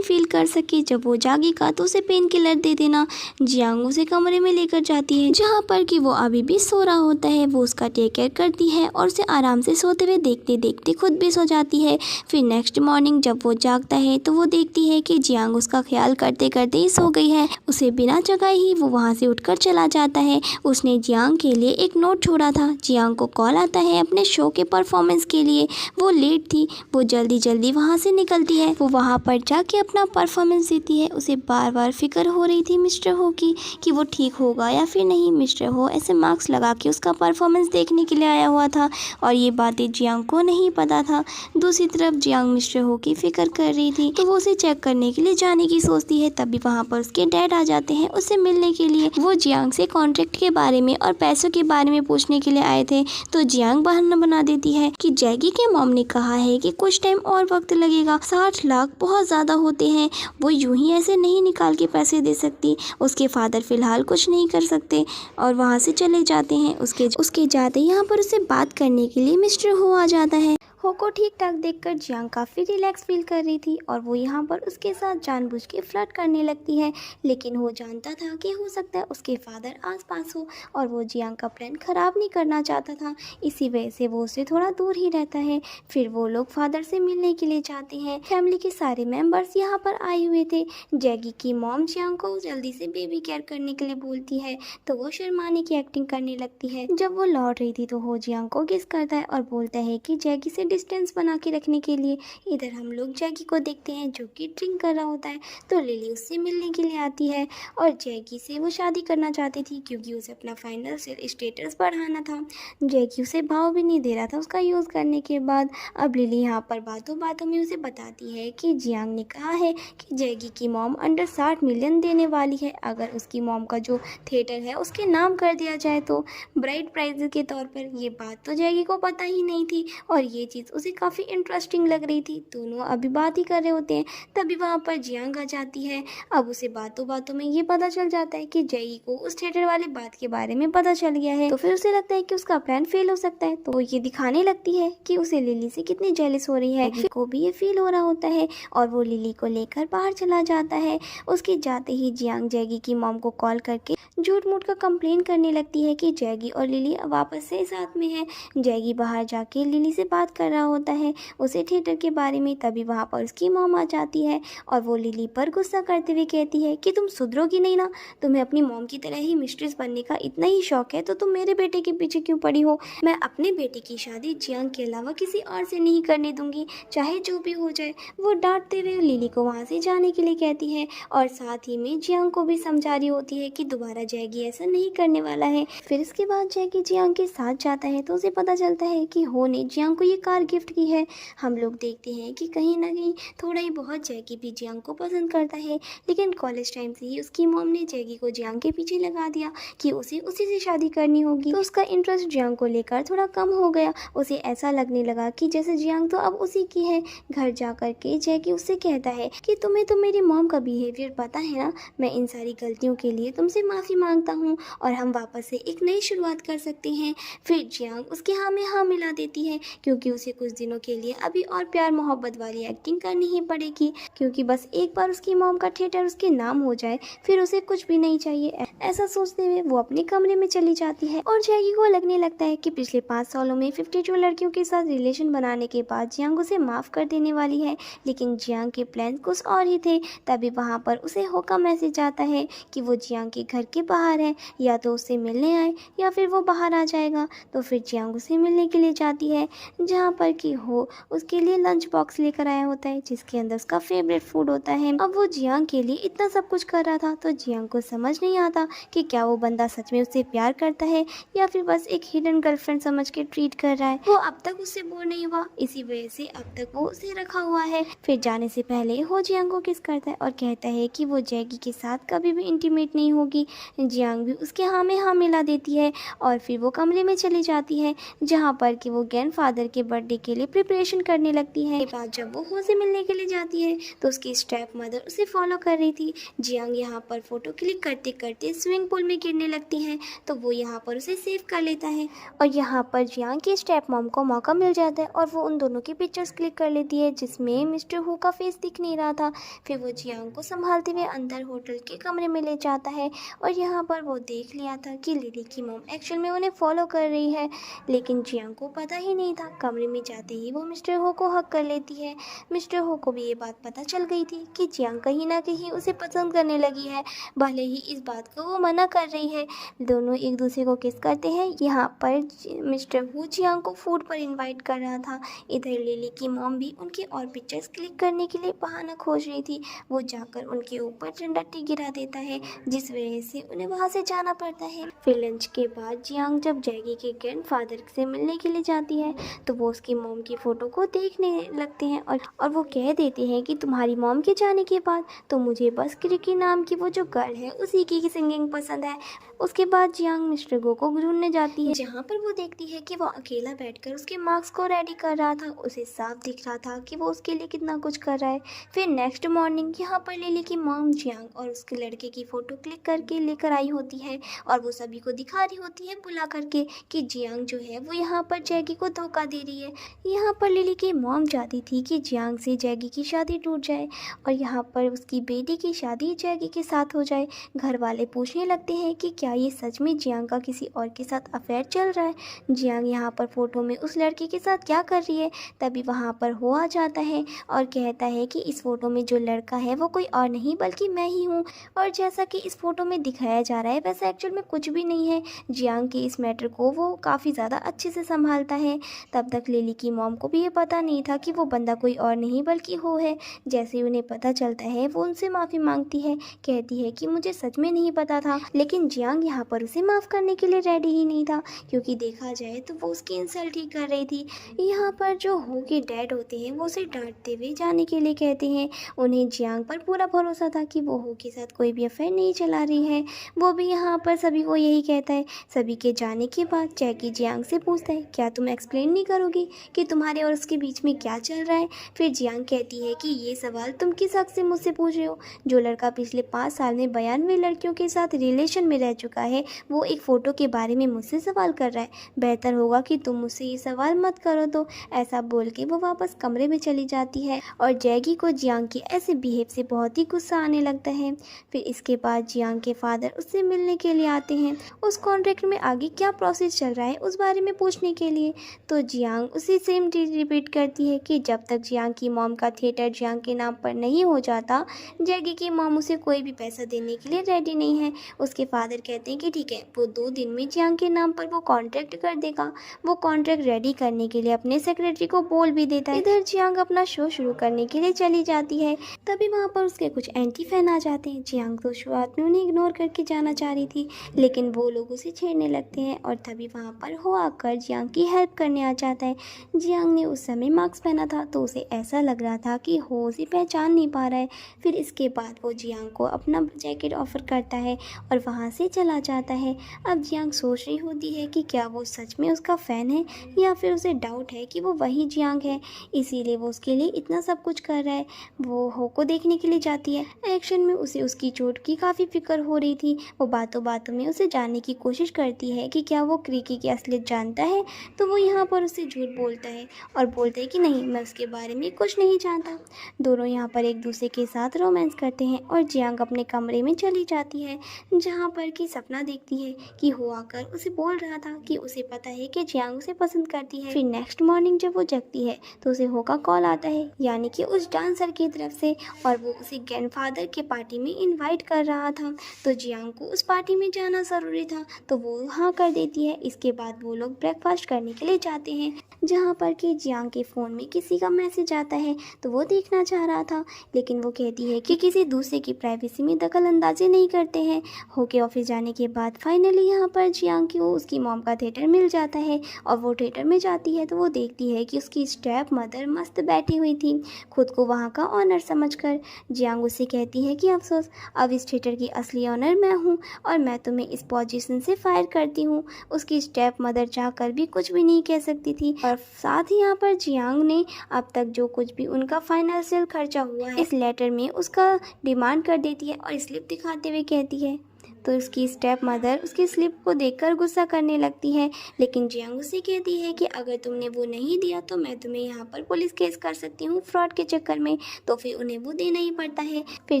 कर सके, जब वो जागेगा तो उसे पेन किलर दे देना। जियांग उसे कमरे में लेकर जाती है जहाँ पर कि वो अभी भी सो रहा होता है। वो उसका टेक केयर करती है और उसे आराम से सोते हुए देखते देखते खुद भी सो जाती है। फिर नेक्स्ट मॉर्निंग जब वो जागता है तो वो देखती है कि जियांग उसका ख्याल करते करते ही सो गई है। उसे बिना जगाए ही वो वहाँ से उठकर चला जाता है। उसने जियांग के लिए एक नोट छोड़ा था। जियांग को कॉल आता है अपने शो के परफॉर्मेंस के लिए। वो लेट थी, वो जल्दी वहाँ से निकलती है। वो वहाँ पर जाके अपना परफॉर्मेंस देती है। उसे बार बार फिक्र हो रही थी मिस्टर हो की कि वो ठीक होगा या फिर नहीं। मिस्टर हो ऐसे मार्क्स लगा के उसका परफॉर्मेंस देखने के लिए आया हुआ था और ये बातें जियांग को नहीं पता था। दूसरी तरफ जियांग मिस्टर हो की फिक्र कर रही थी, तो वो उसे चेक करने के लिए जाने की सोचती है। तभी वहाँ पर उसके डैड आ जाते हैं उससे मिलने के लिए। वो जियांग से कॉन्ट्रैक्ट के बारे में और पैसों के बारे में पूछने के लिए आए थे, तो जियांग बहाना बना देती है कि जैगी के मॉम ने कहा है कि कुछ टाइम और वक्त लगेगा, 60 लाख बहुत ज़्यादा होते हैं, वो यूं ही ऐसे नहीं निकाल के पैसे दे सकती। उसके फादर फिलहाल कुछ नहीं कर सकते और वहाँ से चले जाते हैं। उसके जाते यहाँ पर उसे बात करने के लिए मिस्टर हो आ जाता है। हो को ठीक ठाक देखकर जियांग काफ़ी रिलैक्स फील कर रही थी और वो यहाँ पर उसके साथ जानबूझ के फ्लर्ट करने लगती है, लेकिन वो जानता था कि हो सकता है उसके फादर आसपास हो और वो जियांग का प्लान ख़राब नहीं करना चाहता था, इसी वजह से वो उससे थोड़ा दूर ही रहता है। फिर वो लोग फादर से मिलने के लिए जाते हैं। फैमिली के सारे मेम्बर्स यहाँ पर आए हुए थे। जैगी की मॉम जियांग को जल्दी से बेबी केयर करने के लिए बोलती है, तो वो शर्माने की एक्टिंग करने लगती है। जब वो लौट रही थी तो हो जियांग को किस करता है और बोलता है कि जैगी से डिस्टेंस बना के रखने के लिए। इधर हम लोग जैगी को देखते हैं जो कि ड्रिंक कर रहा होता है, तो लिली उससे मिलने के लिए आती है और जैगी से वो शादी करना चाहती थी क्योंकि उसे अपना फाइनेंशियल स्टेटस बढ़ाना था। जैगी उसे भाव भी नहीं दे रहा था उसका यूज़ करने के बाद। अब लिली यहाँ पर बातों बातों में उसे बताती है कि जियांग ने कहा है कि जैगी की मॉम अंडर 60 मिलियन देने वाली है अगर उसकी मॉम का जो थिएटर है उसके नाम कर दिया जाए तो, ब्राइड प्राइज के तौर पर। ये बात तो जैगी को पता ही नहीं थी और ये चीज़ उसे काफ़ी इंटरेस्टिंग लग रही थी। दोनों अभी बात ही कर रहे होते हैं, तभी वहाँ पर जियांग आ जाती है। अब उसे बातों बातों में ये पता चल जाता है कि जैगी को उस थिएटर वाली बात के बारे में पता चल गया है, तो फिर उसे लगता है कि उसका प्लान फेल हो सकता है। तो ये दिखाने लगती है कि उसे लिली से कितनी जेलस हो रही है। जैगी को भी ये फील हो रहा होता है और वो लिली को लेकर बाहर चला जाता है। उसके जाते ही जियांग जैगी की मॉम को कॉल करके झूठ मूठ का कंप्लेन करने लगती है कि जैगी और लिली वापस से साथ में है। जैगी बाहर जाके लिली से बात कर रहा होता है उसे थिएटर के बारे में। तभी वहाँ पर उसकी मॉम आ जाती है और वो लिली पर गुस्सा करते हुए कहती है कि तुम सुधरोगी नहीं ना, तुम्हें अपनी मॉम की तरह ही मिस्ट्रेस बनने का इतना ही शौक है तो तुम मेरे बेटे के पीछे क्यों पड़ी हो। मैं अपने बेटे की शादी जियांग के अलावा किसी और से नहीं करने दूंगी, चाहे जो भी हो जाए। वो डांटते हुए लिली को वहाँ से जाने के लिए कहती है और साथ ही में जियांग को भी समझा रही होती है कि दोबारा जैगी ऐसा नहीं करने वाला है। फिर इसके बाद जैगी जियांग के साथ जाता है तो उसे पता चलता है कि हो ने जियांग को ये कार गिफ्ट की है। हम लोग देखते हैं कि कहीं ना कहीं थोड़ा ही बहुत जैगी भी जियांग को पसंद करता है, लेकिन कॉलेज टाइम से ही उसकी मॉम ने जैगी को जियांग के पीछे लगा दिया कि उसे उसी से शादी करनी होगी। तो उसका इंटरेस्ट जियांग को लेकर थोड़ा कम हो गया। उसे ऐसा लगने लगा कि जैसे जियांग तो अब उसी की है। घर जाकर के जैगी उससे कहता है कि तुम्हें तो मेरी मॉम का बिहेवियर पता है ना, मैं इन सारी गलतियों के लिए तुमसे माफ़ी मांगता हूँ और हम वापस से एक नई शुरुआत कर सकते हैं। फिर जियांग उसके हाँ में हाँ मिला देती है क्योंकि उसे कुछ दिनों के लिए अभी और प्यार मोहब्बत वाली एक्टिंग करनी ही पड़ेगी, क्योंकि बस एक बार उसकी मॉम का थिएटर उसके नाम हो जाए फिर उसे कुछ भी नहीं चाहिए। ऐसा सोचते हुए वो अपने कमरे में चली जाती है और जैगी को लगने लगता है कि पिछले 5 सालों में 52 लड़कियों के साथ रिलेशन बनाने के बाद जियांग उसे माफ़ कर देने वाली है, लेकिन जियांग के प्लान कुछ और ही थे। तभी वहाँ पर उसे हो का मैसेज आता है कि वो जियांग के घर के बाहर है, या तो उससे मिलने आए या फिर वो बाहर आ जाएगा। तो फिर जियांग उसे मिलने के लिए जाती है, जहाँ पर कि हो उसके लिए लंच बॉक्स लेकर आया होता है जिसके अंदर उसका फेवरेट फूड होता है। अब वो जियांग के लिए इतना सब कुछ कर रहा था तो जियांग को समझ नहीं आता कि क्या वो बंदा सच में उससे प्यार करता है या फिर बस एक हिडन गर्लफ्रेंड समझ के ट्रीट कर रहा है। वो अब तक उससे बोर नहीं हुआ, इसी वजह से अब तक वो उसे रखा हुआ है। फिर जाने से पहले हो जियांग को किस करता है और कहता है कि वो जैगी के साथ कभी भी इंटीमेट नहीं होगी। जियांग भी उसके हाँ में हाँ मिला देती है और फिर वो कमरे में चली जाती है, जहाँ पर कि वो ग्रैंडफादर के बर्थडे के लिए प्रिपरेशन करने लगती है। बाद जब वो हो से मिलने के लिए जाती है तो उसकी स्टेप मदर उसे फॉलो कर रही थी। जियांग यहाँ पर फोटो क्लिक करते करते स्विमिंग पूल में गिरने लगती है तो वो यहाँ पर उसे सेव कर लेता है और यहाँ पर जियांग की स्टेप मॉम को मौका मिल जाता है और वो उन दोनों की पिक्चर्स क्लिक कर लेती है जिसमें मिस्टर हु का फेस दिख नहीं रहा था। फिर वो जियांग को संभालते हुए अंदर होटल के कमरे में ले जाता है और यहाँ पर वो देख लिया था कि लिली की मॉम एक्चुअल में उन्हें फॉलो कर रही है, लेकिन जियांग को पता ही नहीं था। कमरे में जाते ही वो मिस्टर हो को हक कर लेती है। मिस्टर हो को भी ये बात पता चल गई थी कि जियांग कहीं ना कहीं उसे पसंद करने लगी है, भले ही इस बात को वो मना कर रही है। दोनों एक दूसरे को किस करते हैं। यहाँ पर मिस्टर हु जियांग को फूड पर इनवाइट कर रहा था। इधर लिली की मॉम भी उनकी और पिक्चर्स क्लिक करने के लिए बहाना खोज रही थी। वो जाकर उनके ऊपर ठंडा टी गिरा देता है जिस वजह से उन्हें वहाँ से जाना पड़ता है। फिर लंच के बाद जियांग जब जैगी के ग्रैंडफादर से मिलने के लिए जाती है तो वो उसकी मॉम की फ़ोटो को देखने लगते हैं और वो कह देते हैं कि तुम्हारी मॉम के जाने के बाद तो मुझे बस क्रिकी नाम की वो जो गर्ल है उसी की सिंगिंग पसंद है। उसके बाद जियांग मिस्टर गो को ढूंढने जाती है, जहाँ पर वो देखती है कि वो अकेला बैठकर उसके मार्क्स को रेडी कर रहा था। उसे साफ दिख रहा था कि वो उसके लिए कितना कुछ कर रहा है। फिर नेक्स्ट मॉर्निंग यहाँ पर लिली की मॉम जियांग और उसके लड़के की फ़ोटो क्लिक करके लेकर आई होती है और वो सभी को दिखा रही होती है बुला करके कि जियांग जो है वो यहाँ पर जैगी को धोखा दे रही है। यहाँ पर लिली की मॉम चाहती थी कि जियांग से जैगी की शादी टूट जाए और यहाँ पर उसकी बेटी की शादी जैगी के साथ हो जाए। घर वाले पूछने लगते हैं कि क्या ये सच में जियांग का किसी और के साथ अफेयर चल रहा है। जियांग यहाँ पर फोटो में उस लड़के के साथ क्या कर रही है। तभी वहाँ पर हो आ जाता है और कहता है कि इस फोटो में जो लड़का है वो कोई और नहीं बल्कि मैं ही हूँ, और जैसा कि इस फोटो में दिखाया जा रहा है वैसा एक्चुअल में कुछ भी नहीं है। जियांग के इस मैटर को वो काफ़ी ज़्यादा अच्छे से संभालता है। तब तक लिली की मॉम को भी ये पता नहीं था कि वो बंदा कोई और नहीं बल्कि हो है। जैसे ही उन्हें पता चलता है वो उनसे माफ़ी मांगती है, कहती है कि मुझे सच में नहीं पता था। लेकिन जियांग यहाँ पर उसे माफ़ करने के लिए रेडी ही नहीं था, क्योंकि देखा जाए तो वो उसकी इंसल्ट ही कर रही थी। यहाँ पर जो हो के डैड होते हैं वो उसे डांटते हुए जाने के लिए कहते हैं। उन्हें जियांग पर पूरा भरोसा था कि वो हो के साथ कोई भी अफेयर नहीं चला रही है। वो भी यहाँ पर सभी को यही कहता है। सभी के जाने के बाद जैकी जियांग से पूछता है, क्या तुम एक्सप्लेन नहीं करोगी कि तुम्हारे और उसके बीच में क्या चल रहा है। फिर जियांग कहती है कि ये सवाल तुम किस हक से मुझसे पूछ रहे हो। जो लड़का पिछले 5 साल में 92 लड़कियों के साथ रिलेशन में रह चुका है वो एक फ़ोटो के बारे में मुझसे सवाल कर रहा है। बेहतर होगा कि तुम मुझसे ये सवाल मत करो। तो ऐसा बोल के वो वापस कमरे में चली जाती है और जैगी को जियांग के ऐसे बिहेव से बहुत ही गुस्सा आने लगता है। फिर इसके बाद जियांग के फादर उससे मिलने के लिए आते हैं, उस कॉन्ट्रैक्ट में आगे क्या प्रोसेस चल रहा है उस बारे में पूछने के लिए। तो जियांग उसी सेम चीज़ रिपीट करती है कि जब तक जियांग की मॉम का थिएटर जियांग के नाम पर नहीं हो जाता, जैगी की मॉम उसे कोई भी पैसा देने के लिए रेडी नहीं है। उसके फादर कहते हैं कि ठीक है, वो 2 दिन में जियांग के नाम पर वो कॉन्ट्रैक्ट कर देगा। वो कॉन्ट्रैक्ट रेडी करने के लिए अपने सेक्रेटरी को बोल भी देता है। इधर जियांग अपना शो शुरू करने के लिए चली जाती है। तभी वहाँ पर उसके कुछ एंटी फैन आ जाते हैं। जियांग तो शुरुआत में उन्हें इग्नोर करके जाना चाह रही थी, लेकिन वो लोग उसे छेड़ने लगते हैं और तभी वहाँ पर हो आकर जियांग की हेल्प करने आ जाता है। जियांग ने उस समय मास्क पहना था तो उसे ऐसा लग रहा था कि हो उसे पहचान नहीं पा रहा है। फिर इसके बाद वो जियांग को अपना जैकेट ऑफर करता है और वहाँ से चला जाता है। अब जियांग सोच रही होती है कि क्या वो सच में उसका फ़ैन है या फिर उसे डाउट है कि वो वही जियांग है, इसीलिए वो उसके लिए इतना सब कुछ कर रहा है। वो हो को देखने के लिए जाती है। एक्शन में उसे उसकी चोट की काफ़ी फिक्र हो रही थी। वो बातों बातों में उसे जानने की कोशिश करती है कि क्या वो क्रिकी की असलियत जानता है, तो वो यहाँ पर उसे झूठ बोलता है और बोलता है कि नहीं, मैं उसके बारे में कुछ नहीं जानता। दोनों यहाँ पर एक दूसरे के साथ रोमांस करते हैं और जियांग अपने कमरे में चली जाती है, जहाँ पर कि सपना देखती है कि हो आकर उसे बोल रहा था कि उसे पता है कि जियांग उसे पसंद करती है। फिर नेक्स्ट मॉर्निंग जब वो जगती है तो उसे हो का कॉल आता है, यानी कि उस डांसर की तरफ से, और वो उसे ग्रैंडफादर के पार्टी में इनवाइट कर रहा था। तो जियांग को उस पार्टी में जाना ज़रूरी था तो वो हाँ कर देती है। इसके बाद वो लोग ब्रेकफास्ट करने के लिए जाते हैं, जहाँ पर कि जियांग के फ़ोन में किसी का मैसेज आता है तो वो देखना चाह रहा था, लेकिन वो कहती है कि किसी दूसरे की प्राइवेसी में दखल अंदाजी नहीं करते हैं। हो के ऑफिस जाने के बाद फाइनली यहाँ पर जियांग को उसकी मॉम का थिएटर मिल जाता है और वो थिएटर में जाती है तो वो देखती है कि उसकी स्टेप मदर मस्त बैठी हुई थी, खुद को वहाँ का ऑनर समझकर। जियांग उससे कहती है कि अफसोस, अब इस थिएटर की असली ऑनर मैं हूँ और मैं तुम्हें इस पोजीशन से फायर करती हूँ। उसकी स्टेप मदर चाहकर भी कुछ भी नहीं कह सकती थी। और साथ ही यहाँ पर जियांग ने अब तक जो कुछ भी उनका फाइनेंशियल खर्चा हुआ है इस लेटर में उसका डिमांड कर देती है और स्लिप दिखाते हुए कहती है। तो उसकी स्टेप मदर उसकी स्लिप को देखकर गुस्सा करने लगती है, लेकिन जियांग उसे कहती है कि अगर तुमने वो नहीं दिया तो मैं तुम्हें यहाँ पर पुलिस केस कर सकती हूँ फ्रॉड के चक्कर में। तो फिर उन्हें वो देना ही पड़ता है। फिर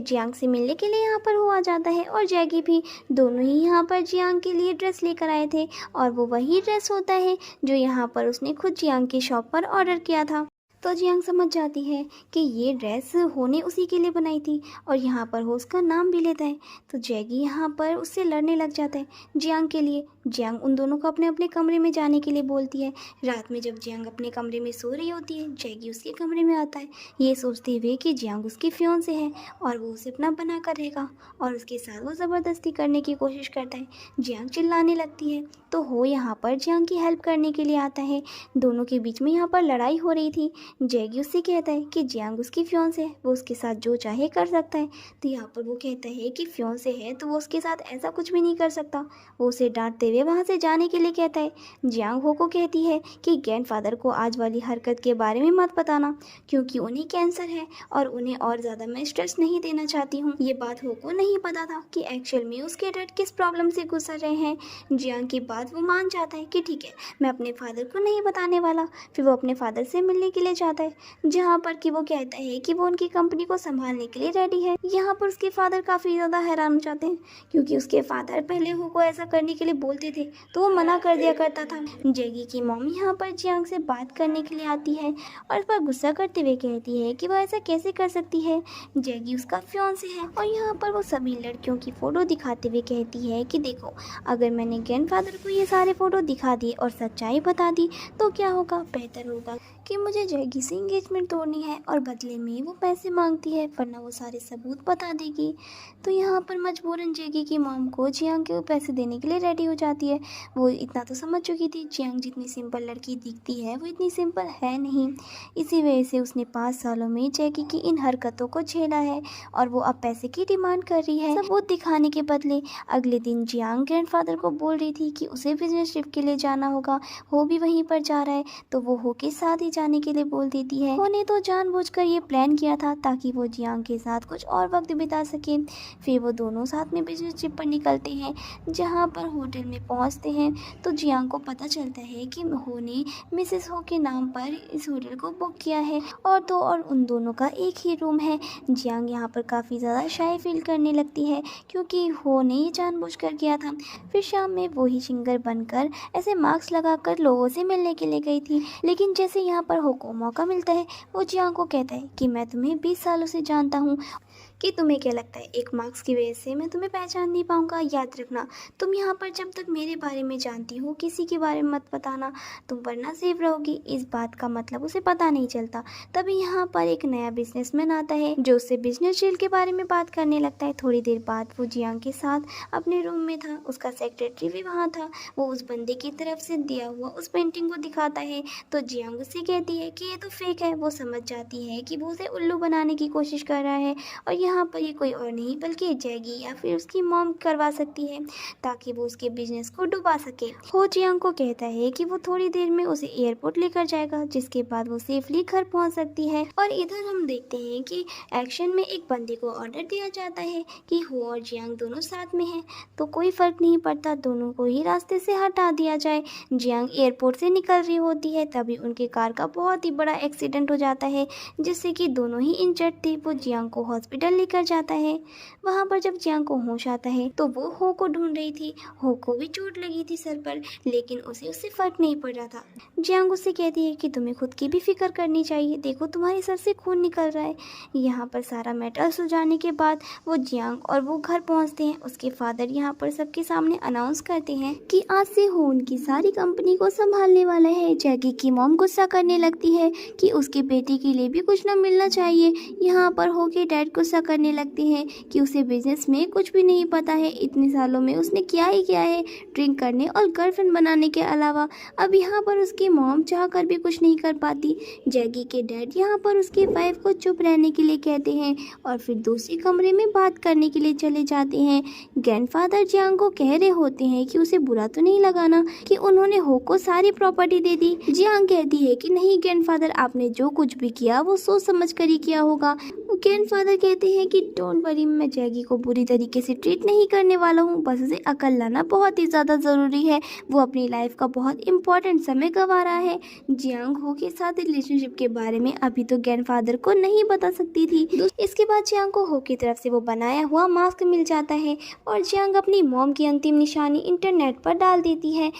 जियांग से मिलने के लिए यहाँ पर वो आ जाता है और जैगी भी। दोनों ही यहाँ पर जियांग के लिए ड्रेस लेकर आए थे और वो वही ड्रेस होता है जो यहाँ पर उसने खुद जियांग की शॉप पर ऑर्डर किया था। तो जियांग समझ जाती है कि ये ड्रेस हो ने उसी के लिए बनाई थी और यहाँ पर हो उसका नाम भी लेता है। तो जैगी यहाँ पर उससे लड़ने लग जाता है जियांग के लिए। जियांग उन दोनों को अपने अपने कमरे में जाने के लिए बोलती है। रात में जब जियांग अपने कमरे में सो रही होती है, जैगी उसके कमरे में आता है, ये सोचते हुए कि जियांग उसकी फियोंसे है और वो उसे अपना बना कर रहेगा और उसके साथ वो ज़बरदस्ती करने की कोशिश करता है। जियांग चिल्लाने लगती है तो हो यहाँ पर जियांग की हेल्प करने के लिए आता है। दोनों के बीच में यहाँ पर लड़ाई हो रही थी। जैगी उससे कहता है कि जियांग उसकी फियोंसे है, वो उसके साथ जो चाहे कर सकता है। तो यहाँ पर वो कहता है कि फियोंसे है तो वो उसके साथ ऐसा कुछ भी नहीं कर सकता। वो उसे डांटते हुए वहाँ से जाने के लिए कहता है। जियांग हो को कहती है कि ग्रैंडफादर को आज वाली हरकत के बारे में मत बताना, क्योंकि उन्हें कैंसर है और उन्हें और ज़्यादा मैं स्ट्रेस नहीं देना चाहती हूँ। ये बात हो को नहीं पता था कि एक्चुअल में उसके डैड किस प्रॉब्लम से गुजर रहे हैं। जियांग की बात वो मान जाता है कि ठीक है, मैं अपने फादर को नहीं बताने वाला। फिर वो अपने फादर से मिलने के लिए जाता है, जहाँ पर कि वो कहता है कि वो उनकी कंपनी को संभालने के लिए रेडी है। यहाँ पर उसके फादर काफ़ी ज़्यादा हैरान हो जाते हैं, क्योंकि उसके फादर पहले हो को ऐसा करने के लिए बोलते थे तो वो मना कर दिया करता था। जैगी की मम्मी यहाँ पर जियांग से बात करने के लिए आती है और इस पर गुस्सा करते हुए कहती है कि वो ऐसा कैसे कर सकती है, जैगी उसका फियांसे है। और यहाँ पर वो सभी लड़कियों की फ़ोटो दिखाते हुए कहती है कि देखो, अगर मैंने ग्रैंडफादर को ये सारे फ़ोटो दिखा दिए और सच्चाई बता दी तो क्या होगा, बेहतर होगा कि मुझे जैगी से इंगेजमेंट तोड़नी है और बदले में वो पैसे मांगती है, वरना वो सारे सबूत बता देगी। तो यहाँ पर मजबूरन जैगी की मॉम को जियांग के पैसे देने के लिए रेडी हो जाती है। वो इतना तो समझ चुकी थी जियांग जितनी सिंपल लड़की दिखती है वो इतनी सिंपल है नहीं। इसी वजह से उसने 5 सालों में जैगी की इन हरकतों को झेला है और वो अब पैसे की डिमांड कर रही है सबूत दिखाने के बदले। अगले दिन जियांग ग्रैंडफादर को बोल रही थी कि उसे बिजनेस ट्रिप के लिए जाना होगा, हो भी वहीं पर जा रहा है, तो वो हो के साथ ही जाने के लिए बोल देती है। होने तो जानबूझकर ये प्लान किया था ताकि वो जियांग के साथ कुछ और वक्त बिता सके। फिर वो दोनों साथ में बिजनेस ट्रिप पर निकलते हैं, जहाँ पर होटल में पहुंचते हैं तो जियांग को पता चलता है कि हो ने मिसेस हो के नाम पर इस होटल को बुक किया है और तो और उन दोनों का एक ही रूम है। जियांग यहाँ पर काफ़ी ज़्यादा शाय फील करने लगती है क्योंकि हो ने ये जानबूझकर किया था। फिर शाम में वो ही सिंगर बनकर ऐसे मास्क लगाकर लोगों से मिलने के लिए गई थी, लेकिन जैसे यहाँ पर हो को मौका मिलता है वो जियांग को कहता है कि मैं तुम्हें 20 सालों से जानता हूँ कि तुम्हें क्या लगता है एक मार्क्स की वजह से मैं तुम्हें पहचान नहीं पाऊंगा। याद रखना तुम यहाँ पर जब तक मेरे बारे में जानती हो किसी के बारे में मत बताना, तुम वरना सेफ रहोगी। इस बात का मतलब उसे पता नहीं चलता। तभी यहाँ पर एक नया बिजनेसमैन आता है जो उससे बिजनेस डील के बारे में बात करने लगता है। थोड़ी देर बाद वो जियांग के साथ अपने रूम में था, उसका सेक्रेटरी भी वहाँ था। वो उस बंदे की तरफ से दिया हुआ उस पेंटिंग को दिखाता है तो जियांग उससे कहती है कि ये तो फेक है। वो समझ जाती है कि वो उसे उल्लू बनाने की कोशिश कर रहा है और यहाँ पर ये कोई और नहीं बल्कि जैगी या फिर उसकी मॉम करवा सकती है ताकि वो उसके बिजनेस को डुबा सके। हो जियांग को कहता है कि वो थोड़ी देर में उसे एयरपोर्ट लेकर जाएगा जिसके बाद वो सेफली घर पहुंच सकती है। और इधर हम देखते हैं कि एक्शन में एक बंदे को ऑर्डर दिया जाता है कि हो और जियांग दोनों साथ में हैं तो कोई फर्क नहीं पड़ता, दोनों को ही रास्ते से हटा दिया जाए। जियांग एयरपोर्ट से निकल रही होती है तभी उनके कार का बहुत ही बड़ा एक्सीडेंट हो जाता है जिससे कि दोनों ही इंजर्ड थे। वो जियांग को हॉस्पिटल लेकर जाता है। वहाँ पर जब जियांग को होश आता है तो वो हो को ढूंढ रही थी। हो को भी चोट लगी थी सर पर, लेकिन उसे उससे फर्क नहीं पड़ रहा था। जियांग उससे कहती है कि तुम्हें खुद की भी फिक्र करनी चाहिए, देखो तुम्हारे सर से खून निकल रहा है। यहाँ पर सारा मैटर सुलझाने के बाद वो जियांग और वो घर पहुँचते हैं। उसके फादर यहाँ पर सबके सामने अनाउंस करते हैं कि आज से हो उनकी सारी कंपनी को संभालने वाला है। जैकी की मॉम गुस्सा करने लगती है कि उसके बेटे के लिए भी कुछ न मिलना चाहिए। यहाँ पर हो के डैड गुस्सा करने लगते हैं कि उसे बिजनेस में कुछ भी नहीं पता है, इतने सालों में उसने क्या ही किया है ड्रिंक करने और गर्लफ्रेंड बनाने के अलावा। अब यहाँ पर उसकी मॉम चाह कर भी कुछ नहीं कर पाती। जैगी के डैड यहाँ पर उसके वाइफ को चुप रहने के लिए कहते हैं और फिर दूसरे कमरे में बात करने के लिए चले जाते हैं। ग्रैंडफादर जियांग को कह रहे होते हैं कि उसे बुरा तो नहीं लगाना कि उन्होंने हो को सारी प्रॉपर्टी दे दी। जियांग कहती है कि नहीं ग्रैंडफादर, आपने जो कुछ भी किया वो सोच समझ कर ही किया होगा। ग्रैंडफादर कहते हैं कि डोंट वरी, मैं जैगी को बुरी तरीके से ट्रीट नहीं करने वाला हूँ, बस उसे अकल लाना बहुत ही ज़्यादा ज़रूरी है। वो अपनी लाइफ का बहुत इंपॉर्टेंट समय गंवा रहा है। जियांग हो के साथ रिलेशनशिप के बारे में अभी तो ग्रैंडफादर को नहीं बता सकती थी। इसके बाद जियांग को हो की तरफ से वो बनाया हुआ मास्क मिल जाता है और जियांग अपनी मॉम की अंतिम निशानी इंटरनेट पर डाल देती है।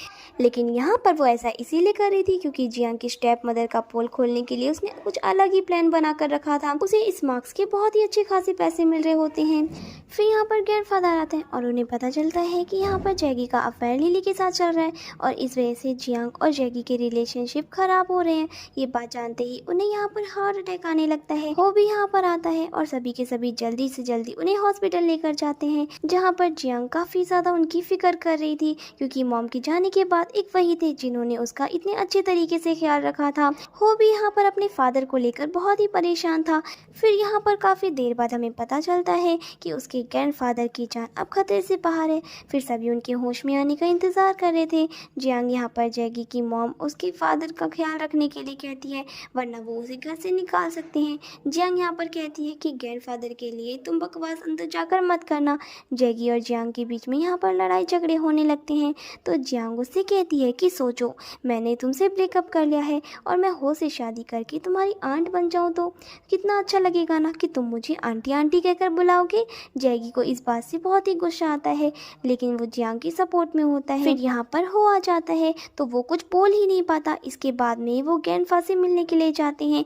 लेकिन यहाँ पर वो ऐसा इसीलिए कर रही थी क्योंकि जियांग की स्टेप मदर का पोल खोलने के लिए उसने कुछ अलग ही प्लान बना कर रखा था। उसे इस मार्क्स के बहुत ही अच्छे खासे पैसे मिल रहे होते हैं। फिर यहाँ पर ग्रैंडफादर आते हैं और उन्हें पता चलता है कि यहाँ पर जैगी का अफेयर लिली के साथ चल रहा है और इस वजह से जियांग और जैगी के रिलेशनशिप खराब हो रहे हैं। ये बात जानते ही उन्हें यहाँ पर हार्ट अटैक आने लगता है। वो भी यहाँ पर आता है और सभी के सभी जल्दी से जल्दी उन्हें हॉस्पिटल लेकर जाते हैं जहाँ पर जियांग काफी ज्यादा उनकी फिक्र कर रही थी क्योंकि मॉम के जाने के बाद एक वही थे जिन्होंने उसका इतने अच्छे तरीके से ख्याल रखा था। वो भी यहाँ पर अपने फादर को लेकर बहुत ही परेशान था। फिर यहाँ पर काफी देर बाद हमें पता चलता है कि उसके ग्रैंडफादर की जान अब खतरे से बाहर है। फिर सभी उनके होश में आने का इंतजार कर रहे थे। जियांग यहाँ पर जैगी की मॉम उसके फादर का ख्याल रखने के लिए कहती है वरना वो उसे घर से निकाल सकते हैं। जियांग यहाँ पर कहती है कि ग्रैंडफादर के लिए तुम बकवास अंदर जाकर मत करना। जैगी और जियांग के बीच में यहाँ पर लड़ाई झगड़े होने लगते हैं तो जियांग उससे कहती है कि सोचो, मैंने तुमसे ब्रेकअप कर लिया है और मैं हो से शादी करके तुम्हारी आंट बन जाऊँ तो कितना अच्छा लगेगा ना कि तुम मुझे आंटी आंटी कहकर बुलाओगे। जैगी को इस बात से बहुत ही गुस्सा आता है लेकिन वो जियांग की सपोर्ट में होता है। फिर यहाँ पर हो आ जाता है तो वो कुछ बोल ही नहीं पाता। इसके बाद में वो ग्रैंडफादर से मिलने के लिए जाते हैं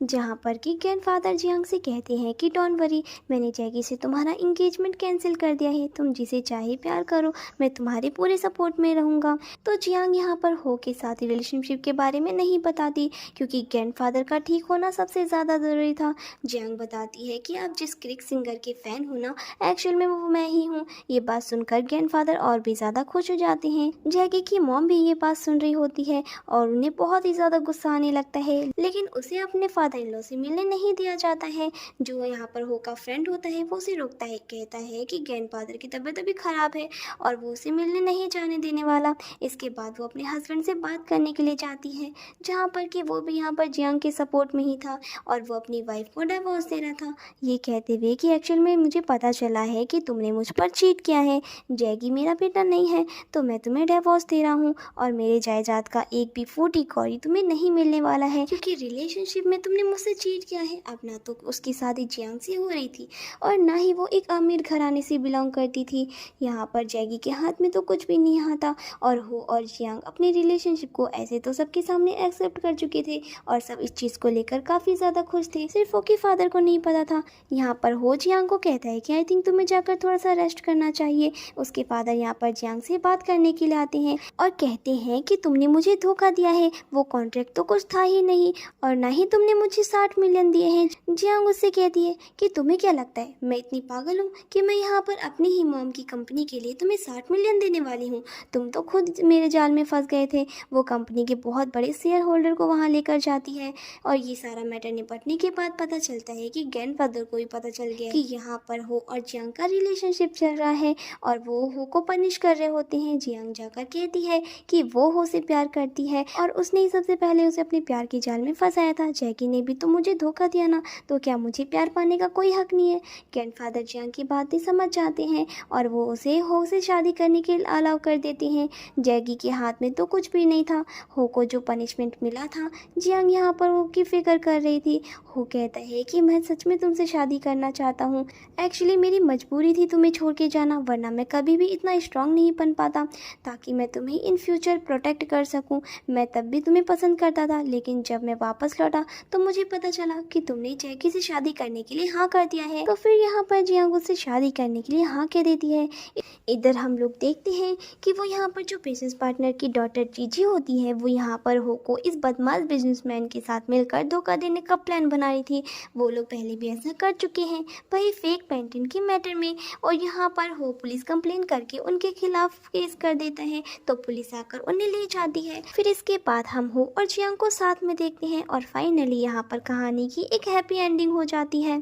जहाँ पर कि ग्रैंडफादर जियांग से कहते हैं कि डोंट वरी, मैंने जैगी से तुम्हारा इंगेजमेंट कैंसिल कर दिया है, तुम जिसे चाहे प्यार करो, मैं तुम्हारे पूरे सपोर्ट में रहूँगा। तो जियांग यहाँ पर हो के साथ रिलेशनशिप के बारे में नहीं बताती क्योंकि ग्रैंडफादर का ठीक होना सबसे ज़्यादा ज़रूरी था। जियांग बताती है कि आप जिस क्रिक सिंगर के फ़ैन हो ना, एक्चुअल में वो मैं ही हूँ। ये बात सुनकर ग्रैंडफादर और भी ज़्यादा खुश हो जाते हैं। जैगी की मॉम भी ये बात सुन रही होती है और उन्हें बहुत ही ज़्यादा गुस्सा आने लगता है लेकिन उसे अपने फादर इन लॉ से मिलने नहीं दिया जाता है। जो यहाँ पर हो का फ्रेंड होता है वो उसे रोकता है, कहता है कि ग्रैंडफादर की तबीयत अभी ख़राब है और वो उसे मिलने नहीं जाने देने वाला। इसके बाद वो अपने हस्बैंड से बात करने के लिए जाती है, जहाँ पर कि वो भी यहाँ पर जियांग के सपोर्ट में ही था और वो अपनी वाइफ को डिवोर्स दे रहा था, ये कहते हुए कि एक्चुअल में मुझे पता चला है कि तुमने मुझ पर चीट किया है, जैगी मेरा बेटा नहीं है, तो मैं तुम्हें डिवोर्स दे रहा हूँ और मेरे जायदाद का एक भी फूटी कौड़ी तुम्हें नहीं मिलने वाला है, क्योंकि रिलेशनशिप में तुमने मुझसे चीट किया है। अब ना तो उसकी शादी जियांग से हो रही थी और ना ही वो एक अमीर घराने से बिलोंग करती थी। यहाँ पर जैगी के हाथ में तो कुछ भी नहीं आता और हो और जियांग अपनी रिलेशनशिप को ऐसे तो सबके सामने एक्सेप्ट कर चुके थे और सब इस चीज़ को लेकर काफ़ी ज़्यादा खुश थे, सिर्फ वो के फादर को नहीं पता था। यहाँ पर हो जियांग को कहता है कि आई थिंक तुम्हें जाकर थोड़ा सा रेस्ट करना चाहिए। उसके फादर यहाँ पर जियांग से बात करने के लिए आते हैं और कहते हैं कि तुमने मुझे धोखा दिया है, वो कॉन्ट्रैक्ट तो कुछ था ही नहीं और ना ही तुमने मुझे 60 मिलियन दिए हैं। जियांग उससे कहती है कि तुम्हें क्या लगता है मैं इतनी पागल हूँ कि मैं यहाँ पर अपनी ही मॉम की कंपनी के लिए तुम्हें 60 मिलियन देने वाली हूँ? तुम तो खुद मेरे जाल में फंस गए थे। वो कंपनी के बहुत बड़े शेयर होल्डर को वहाँ लेकर जाती है और ये सारा मैटर निपटने के बाद पता चलता है कि ग्रैंडफादर को भी पता चल गया कि यहाँ पर हो और जियांग का रिलेशनशिप चल रहा है और वो हो को पनिश कर रहे होते हैं। जियांग जाकर कहती है कि वो हो से प्यार करती है और उसने ही सबसे पहले उसे अपने प्यार के जाल में फंसाया था। जैकी ने भी तो मुझे धोखा दिया ना, तो क्या मुझे प्यार पाने का कोई हक नहीं है? ग्रैंडफादर जियांग की बातें समझ जाते हैं और वो उसे हो से शादी करने के अलाउ कर देते हैं। जैगी के हाथ में तो कुछ भी नहीं था। हो को जो पनिशमेंट मिला था, जियांग यहाँ पर हो की फिक्र कर रही थी। हो कहता है कि मैं सच में तुमसे शादी करना चाहता हूँ, एक्चुअली मेरी मजबूरी थी तुम्हें छोड़ के जाना, वरना मैं कभी भी इतना स्ट्रांग नहीं बन पाता ताकि मैं तुम्हें इन फ्यूचर प्रोटेक्ट कर सकूं। मैं तब भी तुम्हें पसंद करता था, लेकिन जब मैं वापस लौटा तो मुझे पता चला कि तुमने जैकी से शादी करने के लिए हाँ कर दिया है। तो फिर यहाँ पर जियांग उससे शादी करने के लिए हाँ कह देती है। इधर हम लोग देखते हैं कि वो यहाँ पर जो बिजनेस पार्टनर की डॉटर जीजी होती है, वो यहाँ पर हो को इस बदमाश बिजनेसमैन के साथ मिलकर धोखा देने का प्लान बना रही थी। वो लोग पहले भी ऐसा कर चुके हैं, वही फेक पेंटिंग के मैटर में, और यहाँ पर हो पुलिस कंप्लेन करके उनके खिलाफ केस कर देता है तो पुलिस आकर उन्हें ले जाती है। फिर इसके बाद हम हो और जियांग को साथ में देखते हैं और फाइनली यहाँ पर कहानी की एक हैप्पी एंडिंग हो जाती है।